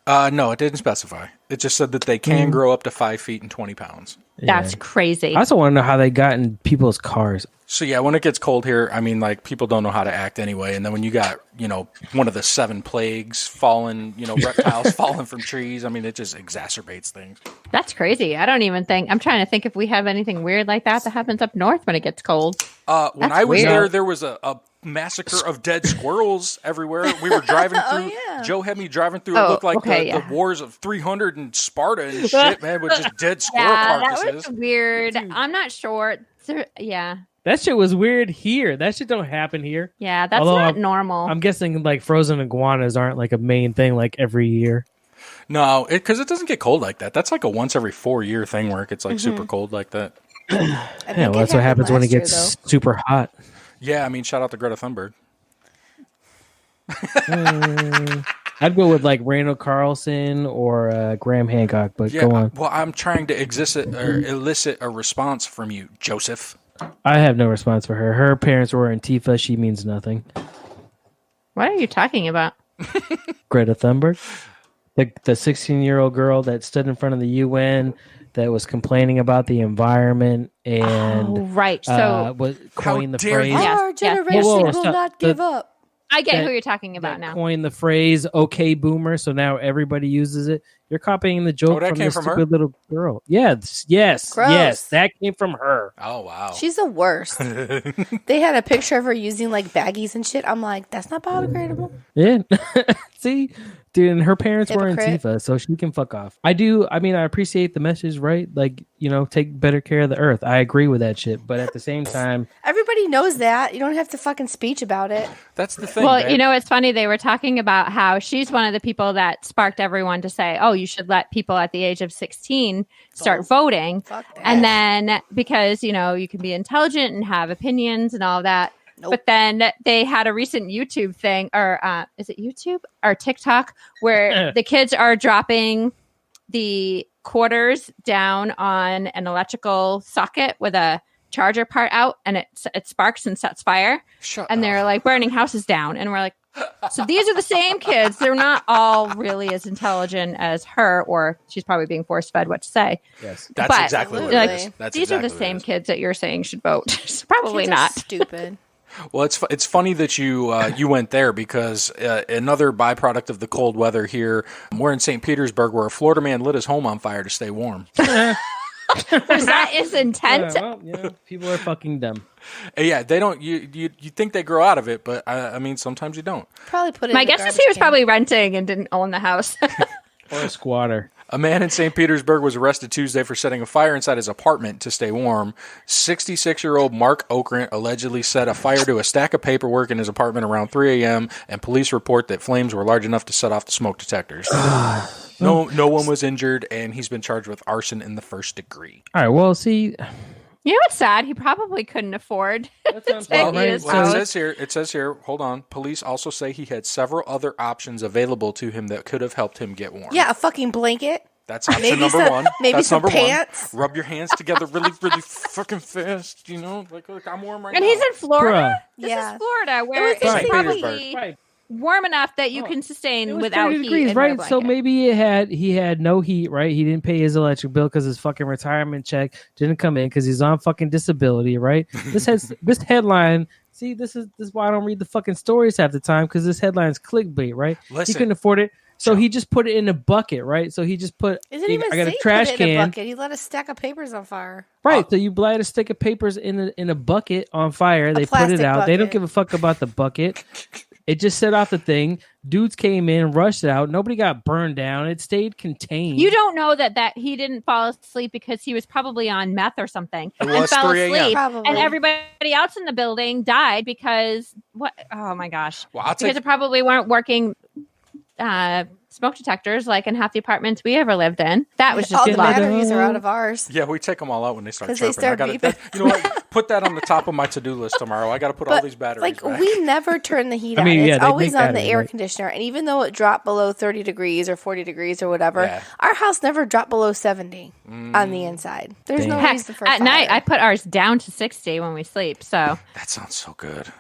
No, it didn't specify. It just said that they can grow up to 5 feet and 20 pounds. That's crazy. I also want to know how they got in people's cars. So yeah, when it gets cold here, I mean, like people don't know how to act anyway. And then when you got, one of the 7 plagues falling, reptiles falling from trees, I mean, it just exacerbates things. That's crazy. I don't even think, I'm trying to think if we have anything weird like that happens up north when it gets cold. When I was there was a massacre of dead squirrels everywhere. We were driving through. Joe had me driving through. It looked like the wars of 300 in Sparta and shit, man, with just dead squirrel carcasses. That was weird. I'm not sure. Yeah. That shit was weird here. That shit don't happen here. Yeah, that's not normal. I'm guessing like frozen iguanas aren't like a main thing like every year. No, because it doesn't get cold like that. That's like a once every 4-year thing where it gets like super cold like that. Yeah, well, that's what happens when it gets super hot. Yeah, I mean, shout out to Greta Thunberg. I'd go with like Randall Carlson or Graham Hancock, but go on. Well, I'm trying to elicit a response from you, Joseph. I have no response for her. Her parents were Antifa. She means nothing. What are you talking about? Greta Thunberg, the 16-year-old girl that stood in front of the UN that was complaining about the environment and right. So coined the phrase. Our generation will not give up. I get who you're talking about now. Coined the phrase "okay, boomer," so now everybody uses it. You're copying the joke from this stupid little girl. Yes, that came from her. Oh wow, she's the worst. They had a picture of her using like baggies and shit. I'm like, that's not biodegradable. Yeah, see, dude, and her parents were Antifa, so she can fuck off. I appreciate the message, right? Like, take better care of the earth. I agree with that shit, but at the same time, everybody knows that. You don't have to fucking speech about it. That's the thing. Well, it's funny. They were talking about how she's one of the people that sparked everyone to say, "Oh, you should let people at the age of 16 start voting." And then because you can be intelligent and have opinions and all that. Nope. But then they had a recent YouTube thing, or is it YouTube or TikTok, where the kids are dropping the quarters down on an electrical socket with a charger part out, and it sparks and sets fire. And they're like burning houses down. And we're like, so these are the same kids. They're not all really as intelligent as her, or she's probably being force fed what to say. Yes, that's exactly what it is. These are the same kids that you're saying should vote. Probably kids not. Stupid. Well, it's funny that you went there because another byproduct of the cold weather here. We're in St. Petersburg, where a Florida man lit his home on fire to stay warm. That is intense. People are fucking dumb. Yeah, they don't. You think they grow out of it, but sometimes you don't. Probably put it. My guess is he was probably renting and didn't own the house. Or a squatter. A man in St. Petersburg was arrested Tuesday for setting a fire inside his apartment to stay warm. 66-year-old Mark Okrent allegedly set a fire to a stack of paperwork in his apartment around 3 a.m., and police report that flames were large enough to set off the smoke detectors. No one was injured, and he's been charged with arson in the first degree. All right, well, see... You know what's sad? He probably couldn't afford It says here, hold on. Police also say he had several other options available to him that could have helped him get warm. Yeah, a fucking blanket. That's option number one. Maybe That's some number pants. One. Rub your hands together really, really fucking fast. Like I'm warm right now. And he's in Florida? Bruh. This is Florida, where it's probably warm enough that you can sustain without heat. Degrees, right? So maybe he had no heat, right? He didn't pay his electric bill because his fucking retirement check didn't come in because he's on fucking disability, right? This headline. See, this is why I don't read the fucking stories half the time, because this headline's clickbait, right? Listen, he couldn't afford it. So he just put it in a bucket, right? So he just put. I got a trash can. In a bucket. He let a stack of papers on fire. Right. So you light a stick of papers in a bucket on fire. They put it out. Bucket. They don't give a fuck about the bucket. It just set off the thing. Dudes came in, rushed it out. Nobody got burned down. It stayed contained. You don't know that he didn't fall asleep because he was probably on meth or something and fell asleep. And everybody else in the building died because what? Oh my gosh! Well, because it probably weren't working. Smoke detectors like in half the apartments we ever lived in. That was just all the batteries are out of ours. Yeah, we take them all out when they start chirping. You know what? Put that on the top of my to-do list tomorrow. I got to put all these batteries back. We never turn the heat on. It's always on the air conditioner. And even though it dropped below 30 degrees or 40 degrees or whatever, our house never dropped below 70 on the inside. There's no reason for at night, I put ours down to 60 when we sleep. So that sounds so good.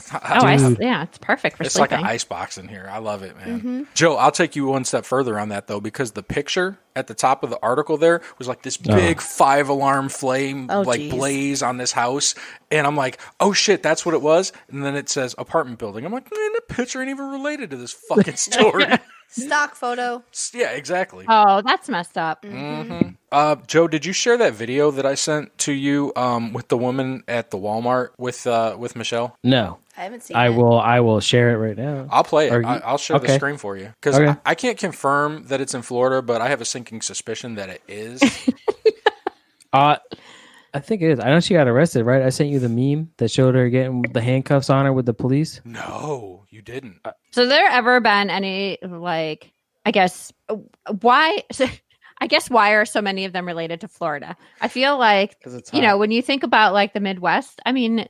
It's perfect for sleeping. It's like an ice box in here. I love it, man. Mm-hmm. Joe, I'll take you one step further on that, though, because the picture at the top of the article there was like this big 5-alarm flame blaze on this house. And I'm like, oh, shit, that's what it was? And then it says apartment building. I'm like, man, the picture ain't even related to this fucking story. Stock photo. Yeah, exactly. Oh, that's messed up. Mm-hmm. Joe, did you share that video that I sent to you with the woman at the Walmart with Michelle? No. I haven't seen it. I will share it right now. I'll play it. I'll share the screen for you. Because I can't confirm that it's in Florida, but I have a sinking suspicion that it is. I think it is. I know she got arrested, right? I sent you the meme that showed her getting the handcuffs on her with the police. No, you didn't. So there ever been any, like, I guess, why are so many of them related to Florida? I feel like, when you think about like the Midwest, I mean,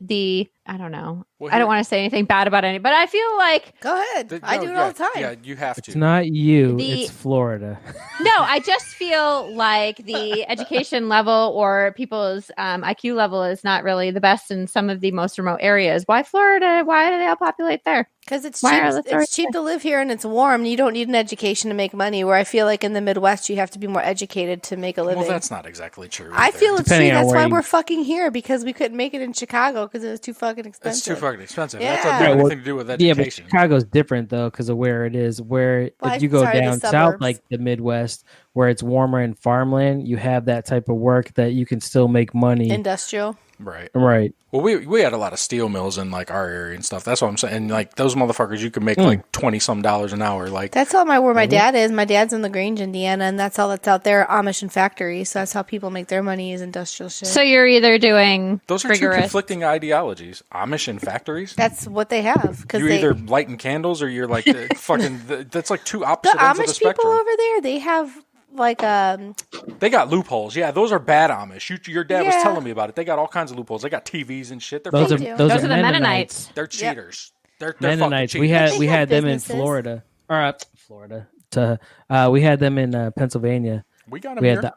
I don't know. Well, I don't want to say anything bad about any, but I feel like. Go ahead. I do it all the time. Yeah, you have to. It's not you. It's Florida. No, I just feel like the education level or people's IQ level is not really the best in some of the most remote areas. Why Florida? Why do they all populate there? Because it's cheap. It's cheap to live here and it's warm. You don't need an education to make money. Where I feel like in the Midwest, you have to be more educated to make a living. Well, that's not exactly true. I feel it's true. That's why we're fucking here, because we couldn't make it in Chicago because it was too fucking fucking expensive. It's too fucking expensive. Yeah. That doesn't have anything to do with Yeah, but education. Chicago's different though because of where it is. Where if you go down south, like the Midwest, where it's warmer and farmland, you have that type of work that you can still make money. Industrial. Right. Well, we had a lot of steel mills in like our area and stuff. That's what I'm saying. And like those motherfuckers, you could make like $20-some an hour. Like that's all where my dad is. My dad's in LaGrange, Indiana, and that's all that's out there. Amish and factories. So that's how people make their money is industrial shit. So you're either doing those are two conflicting ideologies. Amish and factories. That's what they have. You're either lighting candles or you're like fucking. That's like two opposite ends of the spectrum. The Amish people over there, they have. Like they got loopholes. Yeah, those are bad Amish. Your dad was telling me about it. They got all kinds of loopholes. They got TVs and shit. Those are the Mennonites. They're cheaters. They're Mennonites. Cheaters. We had them in Florida. We had them in Pennsylvania. We got them here.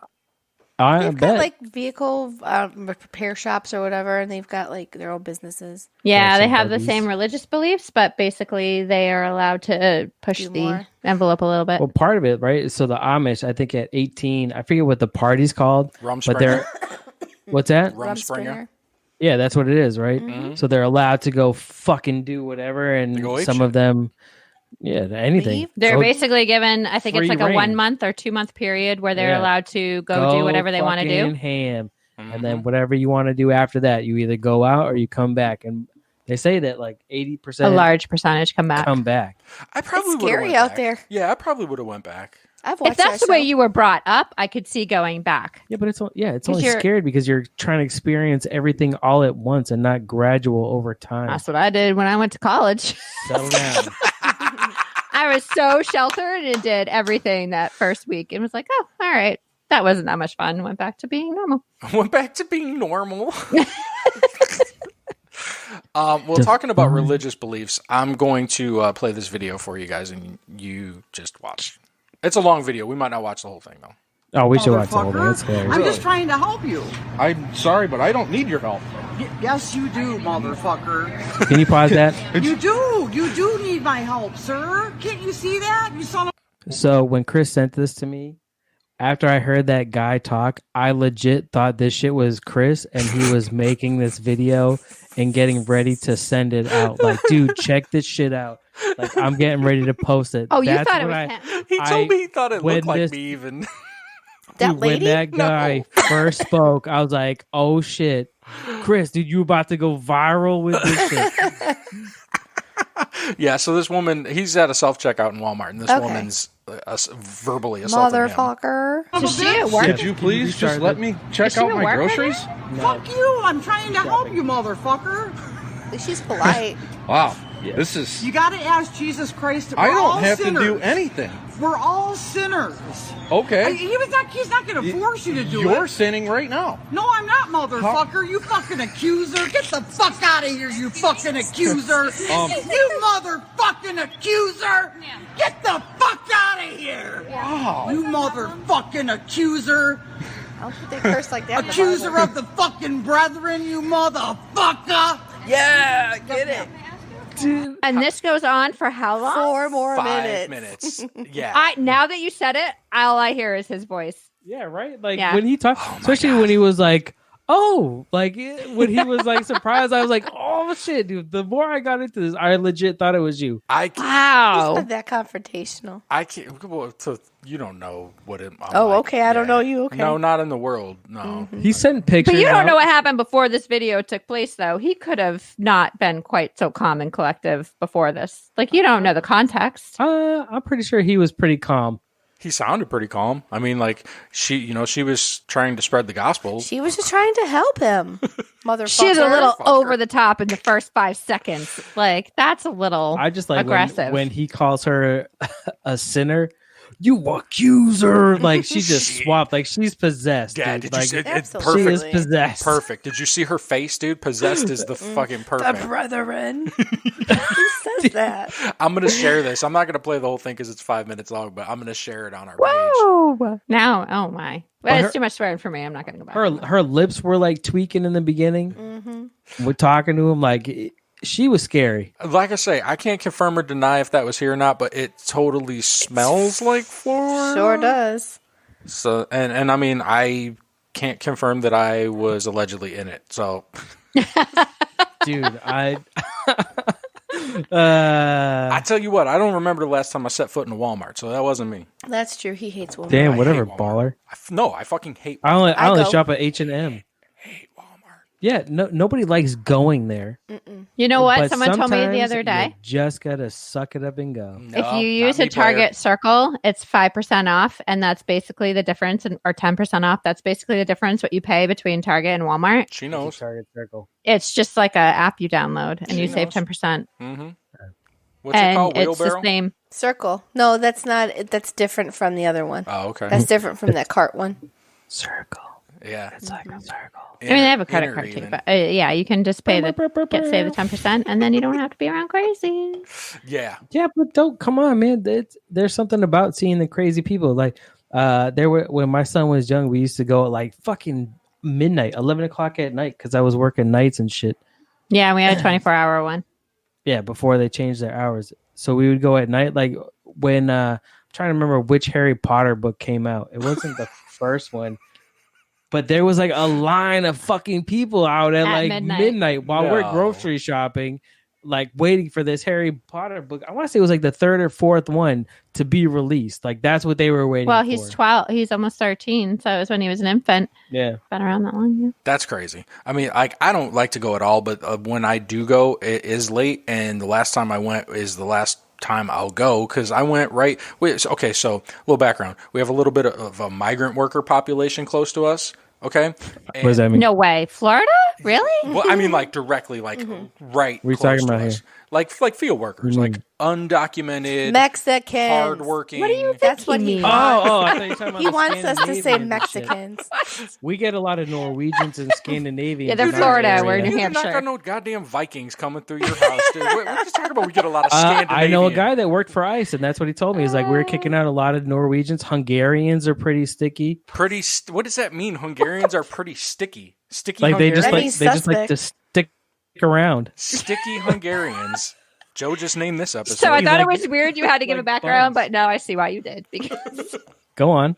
They've got like vehicle repair shops or whatever, and they've got like their own businesses. Yeah, they have the same religious beliefs, but basically they are allowed to push the envelope a little bit. Well, part of it, right? So the Amish, I think at 18, I forget what the party's called. But they're what's that? Rumspringa. Yeah, that's what it is, right? Mm-hmm. So they're allowed to go fucking do whatever, and some of them. Yeah, anything. They're basically given, I think it's like a 1 month or 2 month period where they're allowed to go do whatever they want to do. Ham. And then whatever you want to do after that, you either go out or you come back. And they say that like 80%. A large percentage come back. I probably it's scary out there. Yeah, I probably would have went back. If that's the way you were brought up, I could see going back. Yeah, but it's only scared because you're trying to experience everything all at once and not gradual over time. That's what I did when I went to college. Settle down. I was so sheltered and did everything that first week. It was like, oh, all right. That wasn't that much fun. Went back to being normal. Well, talking about religious beliefs, I'm going to play this video for you guys, and you just watch. It's a long video. We might not watch the whole thing, though. Oh, we should watch the whole thing. That's hilarious. I'm just trying to help you. I'm sorry, but I don't need your help. Yes, you do, motherfucker. Can you pause that? You do. You do need my help, sir. Can't you see that? You son of... So when Chris sent this to me, after I heard that guy talk, I legit thought this shit was Chris and he was making this video and getting ready to send it out. Like, dude, check this shit out. Like, I'm getting ready to post it. Oh, you thought it was him. He told me he thought it looked like me even. Dude, when that guy first spoke, I was like, oh shit. Chris, dude, you about to go viral with this shit. Yeah, so this woman, he's at a self-checkout in Walmart, and this woman's verbally assaulting motherfucker. him. Is she at work? Could you please just let me check out my groceries? No. Fuck you. I'm trying to help you, motherfucker. At least she's polite. Wow. Yeah. This is... You got to ask Jesus Christ. I don't have to do anything. We're all sinners. Okay. He's not going to force you to do it. You're sinning right now. No, I'm not, motherfucker. You fucking accuser. Get the fuck out of here, you fucking accuser. You motherfucking accuser. Get the fuck out of here. Wow. You motherfucking accuser. I don't think they curse like that. Accuser of the fucking brethren, you motherfucker. Yeah, get it. Dude. And this goes on for how long? 4 more 5 minutes. Yeah. Now that you said it, all I hear is his voice. Yeah, right? Like when he talked, especially when he was like, oh, like when he was like surprised, I was like, oh shit, dude. The more I got into this, I legit thought it was you. Wow. He's not that confrontational. I can't. Well, you don't know what it. Okay. I don't know you. Okay. No, not in the world. No. Mm-hmm. He sent pictures. But you don't know what happened before this video took place, though. He could have not been quite so calm and collective before this. Like, you don't know the context. I'm pretty sure he was pretty calm. He sounded pretty calm. I mean, like she was trying to spread the gospel. She was just trying to help him, motherfucker. She's a little over the top in the first 5 seconds. Like, that's a little I just like aggressive. when he calls her a sinner. You accuser! Like she just swapped. Like she's possessed. Yeah, dude. did you see it's perfect? She is possessed. Perfect. Did you see her face, dude? Possessed is the fucking perfect. The brethren. Who says that? I'm gonna share this. I'm not gonna play the whole thing because it's 5 minutes long, but I'm gonna share it on our page. Whoa! Now, oh my! But it's too much swearing for me. I'm not gonna go back. Her lips were like tweaking in the beginning. Mm-hmm. We're talking to him like. She was scary. Like I say, I can't confirm or deny if that was here or not, but it totally smells like Florida. Sure does. So, and I mean, I can't confirm that I was allegedly in it. So, Dude, I tell you what, I don't remember the last time I set foot in a Walmart, so that wasn't me. That's true. He hates Walmart. damn, whatever, Walmart. baller. I fucking hate Walmart. I only go. shop at H&M. hate Walmart. Yeah, nobody likes going there. You know what? But Someone told me the sometimes other day. you just gotta suck it up and go. No, If you not use me, a Target player. Circle, it's 5% off, and that's basically the difference, or 10% off. That's basically the difference what you pay between Target and Walmart. She knows. Target Circle. It's just like a app you download, and She you save knows. 10%. Mm-hmm. What's it And called? it's the Wheelbarrow? same. Circle. No, that's not. That's different from the other one. Oh, okay. That's different from that cart one. Circle. Yeah. It's like a circle. I mean, they have a credit card too, even. but yeah, you can just pay save the 10%, and then you don't have to be around crazy. Yeah. Yeah, but don't come on, man. There's something about seeing the crazy people. Like when my son was young, we used to go at like fucking midnight, 11 o'clock at night, because I was working nights and shit. Yeah, we had a 24-hour one. Yeah, before they changed their hours. So we would go at night. Like when I'm trying to remember which Harry Potter book came out. It wasn't the first one. But there was like a line of fucking people out at like midnight while we're grocery shopping, like waiting for this Harry Potter book. I want to say it was like the third or fourth one to be released. Like that's what they were waiting for. Well, he's 12. He's almost 13. So it was when he was an infant. Yeah. Been around that long. Yeah. That's crazy. I mean, I don't like to go at all, but when I do go, it is late. And the last time I went is the last time I'll go because I went right. Okay, so a little background. We have a little bit of a migrant worker population close to us. Okay. What does that mean? No way. Florida? Really? Well, I mean, like directly, like right. What are you close talking to about us. here? Like field workers, like undocumented, Mexicans. hardworking. What do you think That's what he he means? Oh, I thought you were talking about He the wants us to say Scandinavian shit. Mexicans. We get a lot of Norwegians and Scandinavians. Yeah, they're in our Florida. area. We're New You're not Hampshire. got no goddamn Vikings coming through your house, dude. We're just talking about we get a lot of Scandinavian. I know a guy that worked for ICE, and that's what he told me. He's like, we're kicking out a lot of Norwegians. Hungarians are pretty sticky. What does that mean? Hungarians are pretty sticky. Sticky Like they Hungarians? just like to stick around. Sticky Hungarians. Joe just named this episode. So I thought it like- was weird you had to give a like background, bugs. but no, I see why you did. Because Go on.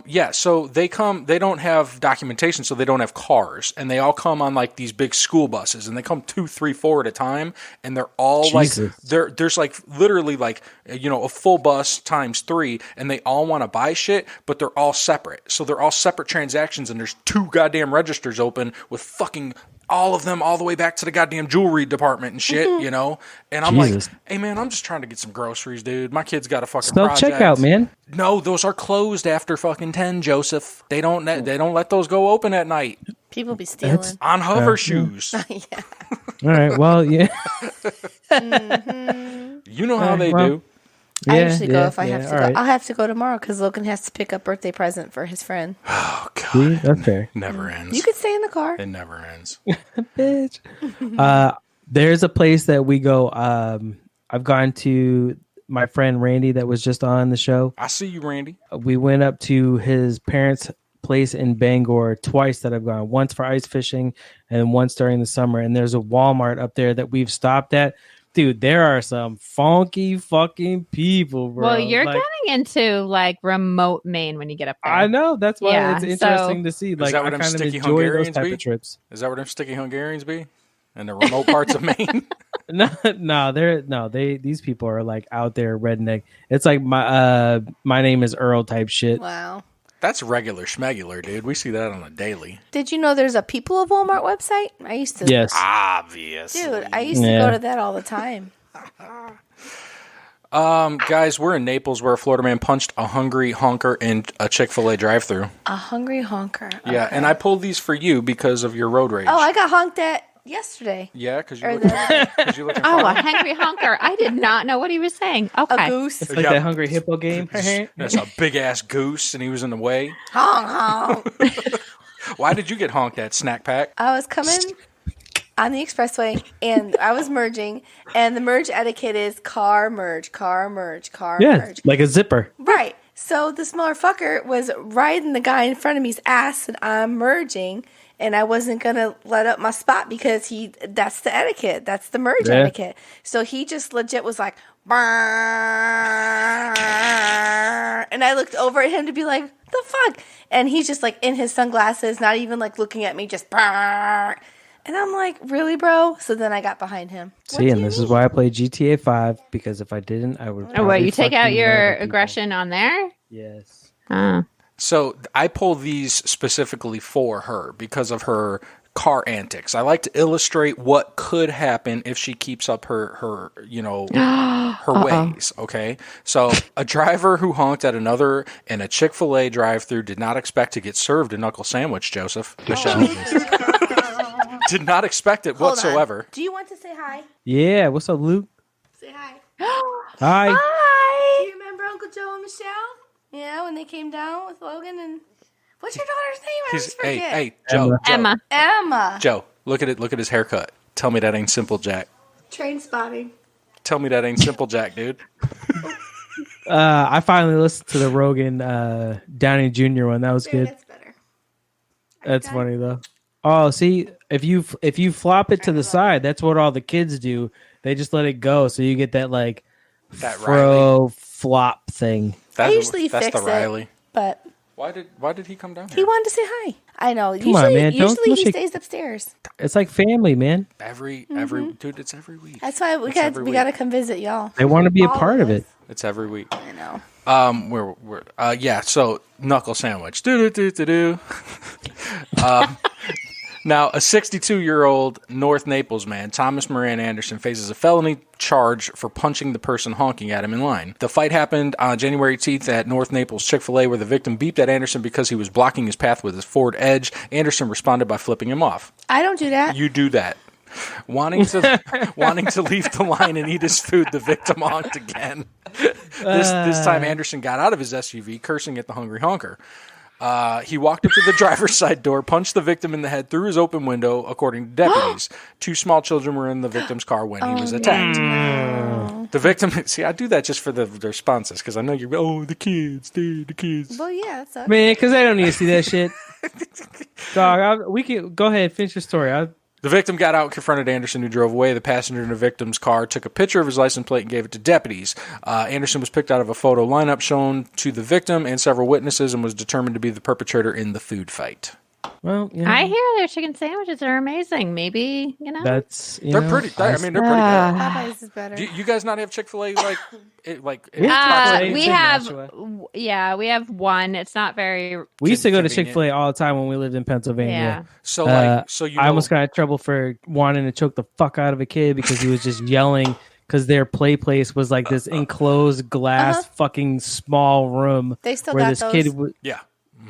Yeah, so they don't have documentation, so they don't have cars, and they all come on like these big school buses, and they come 2, 3, 4 at a time, and they're all Jesus. like, there's like literally like, a full bus times 3, and they all want to buy shit, but they're all separate, so they're all separate transactions, and there's 2 goddamn registers open with fucking all of them all the way back to the goddamn jewelry department and shit, and I'm Jesus. like, hey man, I'm just trying to get some groceries, dude. My kid's got a fucking Self project. checkout, man. No, those are closed after fucking 10, Joseph. They don't let those go open at night People be stealing. on hover shoes. Yeah. All right. Well, yeah. You know how they well, do. I Yeah, usually go yeah, if I have yeah, to all go. right. I'll have to go tomorrow because Logan has to pick up birthday present for his friend. Oh god, See, that's fair. never ends. You could stay in the car. It never ends. Bitch. There's a place that we go. I've gone to my friend Randy that was just on the show. I see you, Randy. We went up to his parents' place in Bangor twice that I've gone. Once for ice fishing and once during the summer. And there's a Walmart up there that we've stopped at. Dude, there are some funky fucking people, bro. well, you're Like, getting into like remote Maine when you get up there. I know. That's why Yeah, it's interesting to see. Like, that I what them kind of sticky enjoy those Hungarians type be? of trips. Is that where them sticky Hungarians be? In the remote parts of Maine? These people are like out there redneck. It's like my name is Earl type shit. Wow. That's regular schmegular, dude. We see that on a daily. Did you know there's a People of Walmart website? I used to. Yes. Obvious. Dude, I used to Yeah. go to that all the time. Guys, we're in Naples where a Florida man punched a hungry honker in a Chick-Fil-A drive-thru. A hungry honker. Yeah, and I pulled these for you because of your road rage. Oh, I got honked at yesterday. Yeah, because Or you the- looking Oh, a fine. hungry honker. I did not know what he was saying. A Okay. goose. It's like Yeah. that Hungry Hippo game. That's a big-ass goose, and he was in the way. Honk, honk. Why did you get honked at, Snack Pack? I was coming on the expressway and I was merging, and the merge etiquette is car merge, car merge, car Yeah, merge. like a zipper. Right. So this motherfucker was riding the guy in front of me's ass, and I'm merging, and I wasn't gonna let up my spot because that's the etiquette. That's the merge Yeah. etiquette. So he just legit was like, "Brrr," and I looked over at him to be like, the fuck? And he's just like in his sunglasses, not even like looking at me, just "Brrr." And I'm like, really, bro? So then I got behind him. See, and this is why I play GTA 5, because if I didn't, I would. Oh, what, you take out your aggression on there? Yes. So I pull these specifically for her because of her car antics. I like to illustrate what could happen if she keeps up her ways. Okay. So a driver who honked at another in a Chik-Fil-A drive-thru did not expect to get served a knuckle sandwich, Joseph. Michelle. Did not expect it whatsoever. Do you want to say hi? Yeah. What's up, Luke? Say hi. Hi. Hi. Do you remember Uncle Joe and Michelle? Yeah, when they came down with Logan and what's your daughter's name? I always forget. Hey, Joe. Emma. Joe, look at his haircut. Tell me that ain't Simple Jack. Train spotting. Tell me that ain't Simple Jack, dude. I finally listened to the Rogan Downey Jr. one. That was good. That's better. That's funny though. Oh, see, if you flop it to the side, that's what all the kids do. They just let it go, so you get that like that fro flop thing. I usually that's fix the Riley. it, but Why did he come down here? he wanted to say hi. I know. Come on, man. Usually he stays upstairs. It's like family, man. Every dude, it's every week. That's why we got to come visit y'all. They want to be a part of it. It's every week. I know. So knuckle sandwich. Do. Now, a 62-year-old North Naples man, Thomas Moran Anderson, faces a felony charge for punching the person honking at him in line. The fight happened on January 18th at North Naples Chik-Fil-A, where the victim beeped at Anderson because he was blocking his path with his forward edge. Anderson responded by flipping him off. I don't do that. You do that. Wanting to leave the line and eat his food, the victim honked again. This time, Anderson got out of his SUV, cursing at the hungry honker. He walked up to the driver's side door, punched the victim in the head through his open window, according to deputies. 2 small children were in the victim's car when he was attacked. No. The victim, see, I do that just for the responses, because I know you're, the kids. Well, yeah, that sucks. Man, because I don't need to see that shit. Dog, we can go ahead, finish your story. The victim got out and confronted Anderson, who drove away. The passenger in the victim's car took a picture of his license plate and gave it to deputies. Anderson was picked out of a photo lineup shown to the victim and several witnesses and was determined to be the perpetrator in the food fight. Well, I hear their chicken sandwiches are amazing. Maybe, that's they're pretty. They're pretty good. Popeyes is better. Do you guys not have Chick-fil-A we have one. It's not very. We used to go to Chick-fil-A all the time when we lived in Pennsylvania. Yeah. So I almost got in trouble for wanting to choke the fuck out of a kid because he was just yelling because their play place was like this enclosed glass fucking small room. They still where got this those. Kid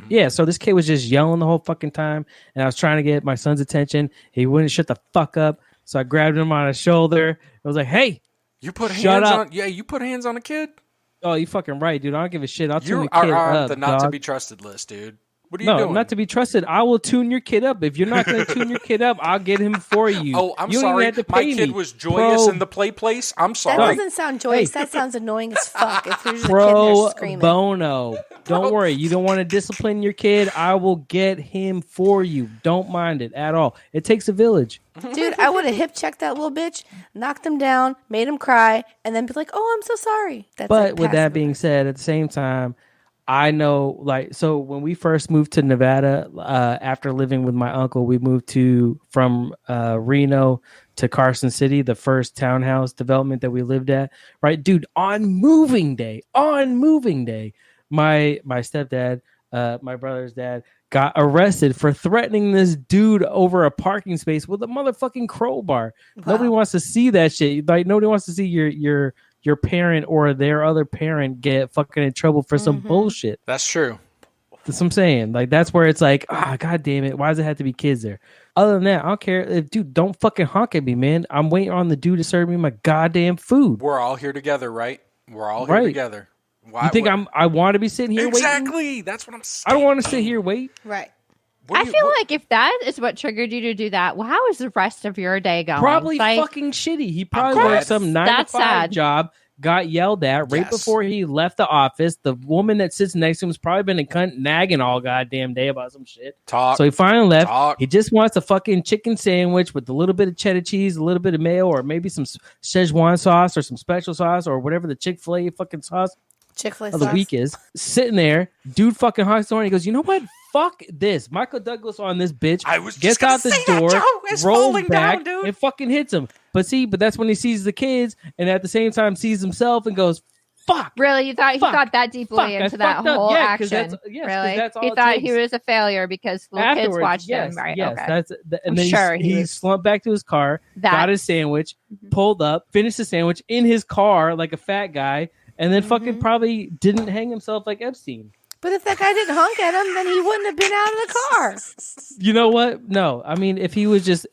Yeah, so this kid was just yelling the whole fucking time, and I was trying to get my son's attention. He wouldn't shut the fuck up, so I grabbed him on his shoulder. I was like, "Hey, you put shut hands up. on? Yeah, you put hands on a kid? Oh, you fucking right, dude. I don't give a shit. I'll tune You the kid are on up, the not dog. to be trusted list, dude. What are you doing? No, not to be trusted. I will tune your kid up. If you're not going to tune your kid up, I'll get him for you. Oh, I'm you don't sorry. even have to My pay kid me. was joyous in the play place. I'm sorry. That doesn't sound joyous. That sounds annoying as fuck. If there's a kid Pro there screaming. bono. Don't worry. You don't want to discipline your kid. I will get him for you. Don't mind it at all. It takes a village. Dude, I would have hip checked that little bitch, knocked him down, made him cry, and then be like, "Oh, I'm so sorry." That's But with that being said, at the same time, I know, so when we first moved to Nevada, after living with my uncle, we moved from Reno to Carson City, the first townhouse development that we lived at. Right, dude. On moving day, my stepdad, my brother's dad, got arrested for threatening this dude over a parking space with a motherfucking crowbar. Wow. Nobody wants to see that shit. Like nobody wants to see your parent or their other parent get fucking in trouble for some bullshit. That's true. That's what I'm saying. Like that's where it's like, god damn it, why does it have to be kids there? Other than that, I don't care. Dude, don't fucking honk at me, man. I'm waiting on the dude to serve me my goddamn food. We're all here together, right? We're all here together. Why, you think I want to be sitting here waiting? Exactly. That's what I'm saying. I don't want to sit here wait. Right. I feel like if that is what triggered you to do that, well, how is the rest of your day going? Probably fucking shitty. He probably worked some 9-to-5 job, got yelled at right before he left the office. The woman that sits next to him has probably been a cunt nagging all goddamn day about some shit. So he finally left. He just wants a fucking chicken sandwich with a little bit of cheddar cheese, a little bit of mayo, or maybe some Szechuan sauce or some special sauce or whatever the Chick-fil-A fucking sauce. Chick-fil-A of the week is sitting there. Dude fucking honks the horn. He goes, you know what? Fuck this. Michael Douglas on this bitch. Gets out the door, rolls back, and fucking hits him. But that's when he sees the kids and at the same time sees himself and goes, fuck. Really? You thought he got that deeply into that whole action? Really? He thought he was a failure because little kids watched him, right? Yes, okay. And then he slumped back to his car, got his sandwich, pulled up, finished the sandwich in his car like a fat guy, and then fucking probably didn't hang himself like Epstein. But if that guy didn't honk at him, then he wouldn't have been out of the car. You know what? No, I mean, if he was just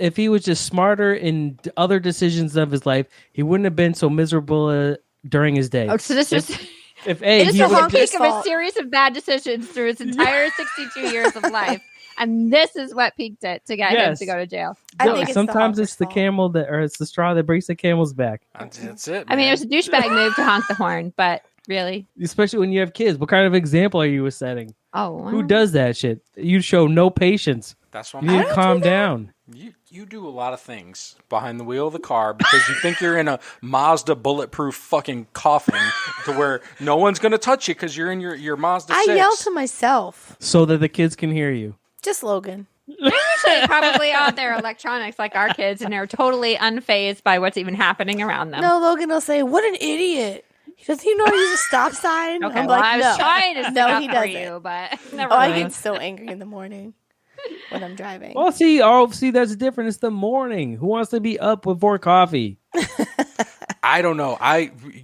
smarter in other decisions of his life, he wouldn't have been so miserable during his day. Oh, so this is this is a peak of a series of bad decisions through his entire 62 years of life, and this is what peaked it to get him to go to jail. I think sometimes it's the camel it's the straw that breaks the camel's back. That's it. I mean, it was a douchebag move to honk the horn, but. Really? Especially when you have kids. What kind of example are you setting? Oh, wow. Who does that shit? You show no patience. That's what you need to calm down. You do a lot of things behind the wheel of the car because you think you're in a Mazda bulletproof fucking coffin to where no one's going to touch you because you're in your Mazda 6. I yell to myself. So that the kids can hear you. Just Logan. They're usually probably on their electronics like our kids and they're totally unfazed by what's even happening around them. No, Logan will say, what an idiot. Does he know to use a stop sign? Okay, I'm well, like, I was trying to stick up he for doesn't. you, but never I mind. get so angry in the morning when I'm driving. Well, see, that's different. It's the morning. Who wants to be up before coffee? I don't know.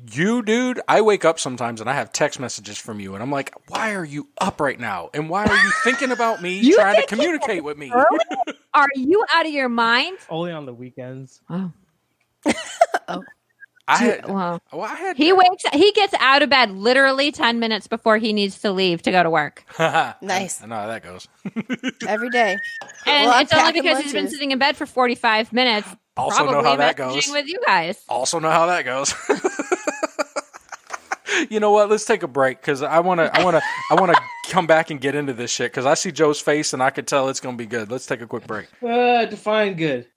Dude, I wake up sometimes and I have text messages from you, and I'm like, why are you up right now? And why are you thinking about me trying to communicate with me? Are you out of your mind? Only on the weekends. Oh. Oh. He gets out of bed literally 10 minutes before he needs to leave to go to work. Nice. I know how that goes. Every day. And it's only because he's been sitting in bed for 45 minutes. Also probably know how that goes. With you guys. Also know how that goes. You know what? Let's take a break because I want to come back and get into this shit because I see Joe's face and I could tell it's going to be good. Let's take a quick break. Define good.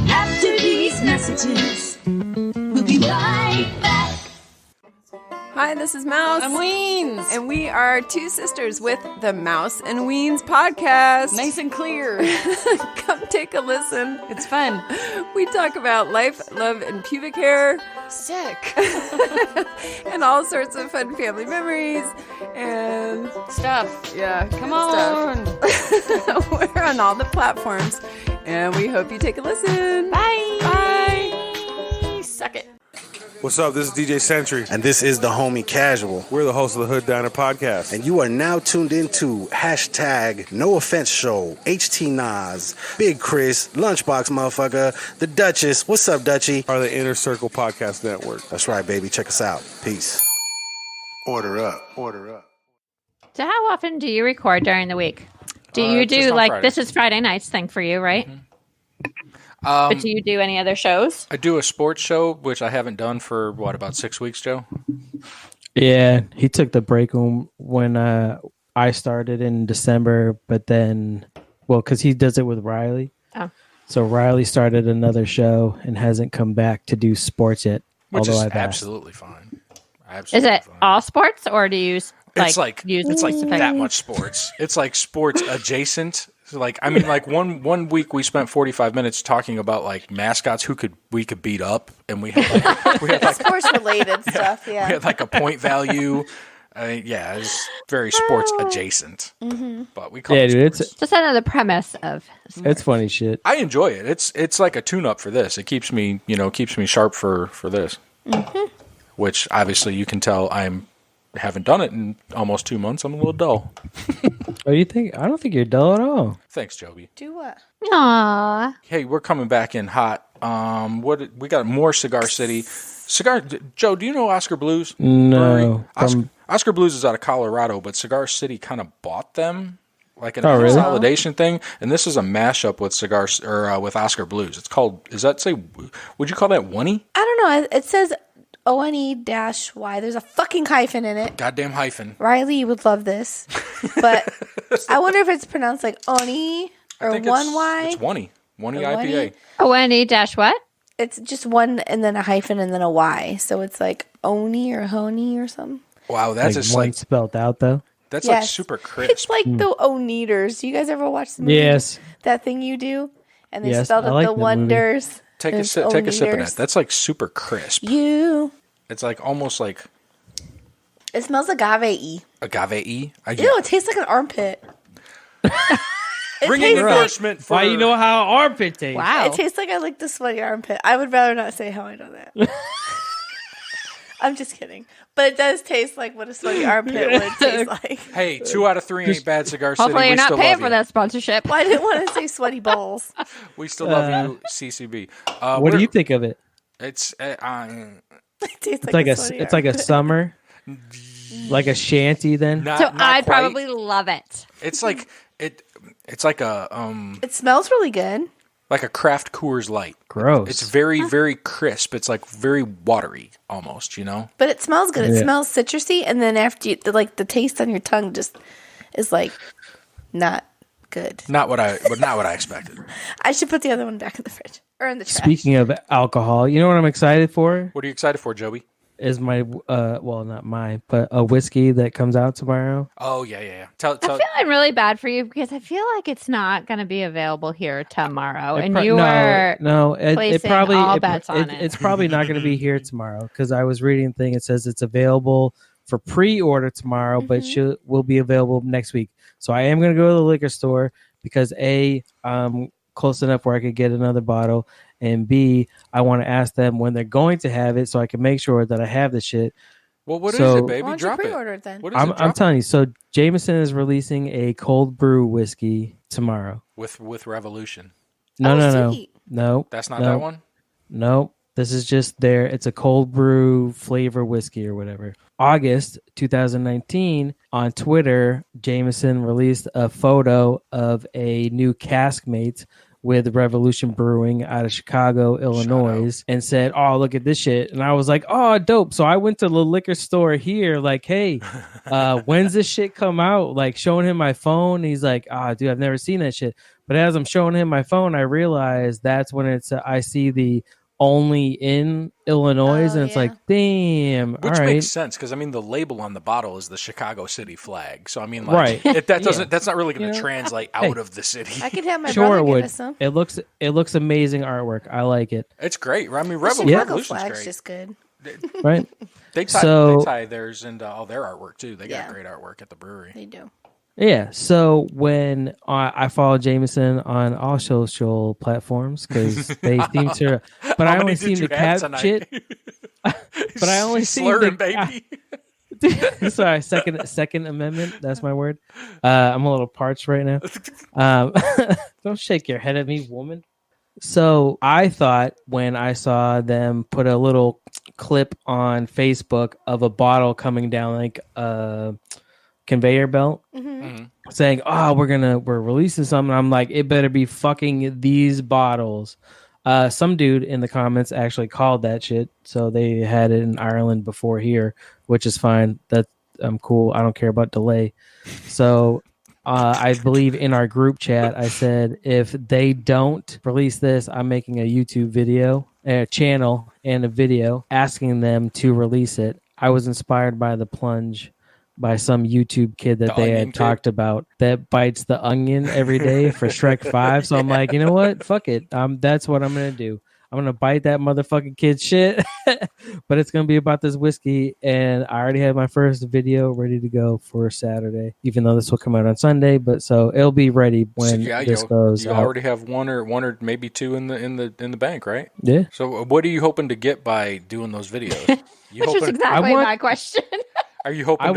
After these messages, we'll be right back. Hi, this is Mouse and Weens. And we are two sisters with the Mouse and Weens podcast. Nice and clear. Come take a listen. It's fun. We talk about life, love, and pubic hair. Sick. And all sorts of fun family memories and stuff. Yeah. Come on. We're on all the platforms. And we hope you take a listen. Bye. Bye. Suck it. What's up? This is DJ Sentry. And this is the Homie Casual. We're the hosts of the Hood Diner podcast. And you are now tuned into hashtag No Offense Show, HTNOS, Big Chris, Lunchbox Motherfucker, The Duchess. What's up, Dutchie? Are the Inner Circle Podcast Network. That's right, baby. Check us out. Peace. Order up. Order up. So how often do you record during the week? Do you do like Fridays. This is Friday nights thing for you, right? Mm-hmm. But do you do any other shows? I do a sports show, which I haven't done for, about 6 weeks, Joe? Yeah, he took the break when I started in December, but then, because he does it with Riley. Oh. So Riley started another show and hasn't come back to do sports yet. Which is I've absolutely fine. Is it all sports, or do you use it's like that much sports. It's like sports adjacent. So one week we spent 45 minutes talking about like mascots we could beat up, and we had sports related stuff. Yeah, we had like a point value. It's very sports adjacent. Mm-hmm. But we call it sports. It's just another premise of sports. It's funny shit. I enjoy it. It's like a tune-up for this. It keeps me sharp for this. Mm-hmm. Which obviously you can tell haven't done it in almost 2 months. I'm a little dull. Oh, you think? I don't think you're dull at all. Thanks, Joby. Do what? Aww. Hey, we're coming back in hot. We got more Cigar City. Joe, do you know Oscar Blues? No. Oscar Blues is out of Colorado, but Cigar City kind of bought them, like a consolidation thing. And this is a mashup with with Oscar Blues. It's called. Would you call that Oney? I don't know. It says ONE-Y. There's a fucking hyphen in it. Goddamn hyphen. Riley, you would love this. But I wonder if it's pronounced like Oni or one Y. It's Oney. Oney IPA. ONE-what? It's just one and then a hyphen and then a Y. So it's like Oni or Honey or something. Wow, that's like just one like spelled out though. That's Yes. like super crisp. It's like the Onniters. Do you guys ever watch the movie? Yes. That thing you do? And they Yes, spelled I it like the that movie. Wonders. Take and a it's sip of that. Onniters. That's like super crisp. It's like almost like It smells agave-y. agave-y. Ew, it tastes like an armpit. Ringing endorsement for... Why you know how armpit tastes? Wow. It tastes like I licked a sweaty armpit. I would rather not say how I know that. I'm just kidding. But it does taste like what a sweaty armpit would taste like. Hey, 2 out of 3 ain't bad, Cigar City. Hopefully you're not still paying love for you. that sponsorship. Well, I didn't want to say sweaty balls. We still love you, CCB. What do you think of it? It's It tastes It's like a summer, like a shanty. Then So I'd probably love it. It's like It's like a It smells really good. like a craft Coors Light. Gross. It's very very crisp. It's like very watery almost. You know. But it smells good. It Yeah. smells citrusy, and then after you, the taste on your tongue just is like not good. Not what I expected. I should put the other one back in the fridge or in the trash. Speaking of alcohol, you know what I'm excited for? What are you excited for, Joey? Is my well, not mine, but a whiskey that comes out tomorrow. Oh yeah. I'm feeling really bad for you because I feel like it's not going to be available here tomorrow, and you no, are it placing probably all bets on it. It's probably not going to be here tomorrow because I was reading a thing. It says it's available for pre-order tomorrow, but will be available next week. So I am going to go to the liquor store because I'm close enough where I could get another bottle, and B, I want to ask them when they're going to have it so I can make sure that I have the shit. Well, what is it, baby? Why don't Drop you it. pre-order it then? What is I'm it? Drop telling you. So Jameson is releasing a cold brew whiskey tomorrow. it. With Revolution. No. That's not that one? No. This is just it's a cold brew flavor whiskey or whatever. August 2019 on Twitter, Jameson released a photo of a new caskmate with Revolution Brewing out of Chicago, Illinois, and said, "Oh, look at this shit." And I was like, "Oh, dope." So I went to the liquor store here, like, "Hey, when's this shit come out?" Like showing him my phone. He's like, "Ah, dude, I've never seen that shit." But as I'm showing him my phone, I realize that's when I see the only in Illinois, and it's like, damn. Which all right. makes sense because I mean the label on the bottle is the Chicago City flag, so I mean, like, Right. That's not really going to translate out of the city. I could have my Sure, brother it give would. us some. It looks amazing artwork. I like it. It's great. I mean, The Chicago Revolution's flag's great. just good. Right. They tie theirs into all their artwork too. They got great artwork at the brewery. They do. Yeah. So when I follow Jameson on all social platforms because they seem to, but I only seem to catch it. But I only seem Slurring, to, baby. Sorry, second amendment. That's my word. I'm a little parched right now. Don't shake your head at me, woman. So I thought when I saw them put a little clip on Facebook of a bottle coming down like a conveyor belt saying, "Oh, we're releasing something." I'm like, it better be fucking these bottles. Some dude in the comments actually called that shit. So they had it in Ireland before here, which is fine. I'm cool. I don't care about delay. So I believe in our group chat, I said, if they don't release this, I'm making a YouTube video, a channel and a video asking them to release it. I was inspired by the plunge by some YouTube kid that they had talked about that bites the onion every day for Shrek 5. So I'm like, you know what? Fuck it. That's what I'm going to do. I'm going to bite that motherfucking kid's shit, but it's going to be about this whiskey. And I already have my first video ready to go for Saturday, even though this will come out on Sunday. But so it'll be ready when this goes you out. already have one or maybe two in the bank, right? Yeah. So what are you hoping to get by doing those videos? Which is exactly my question. Are you hoping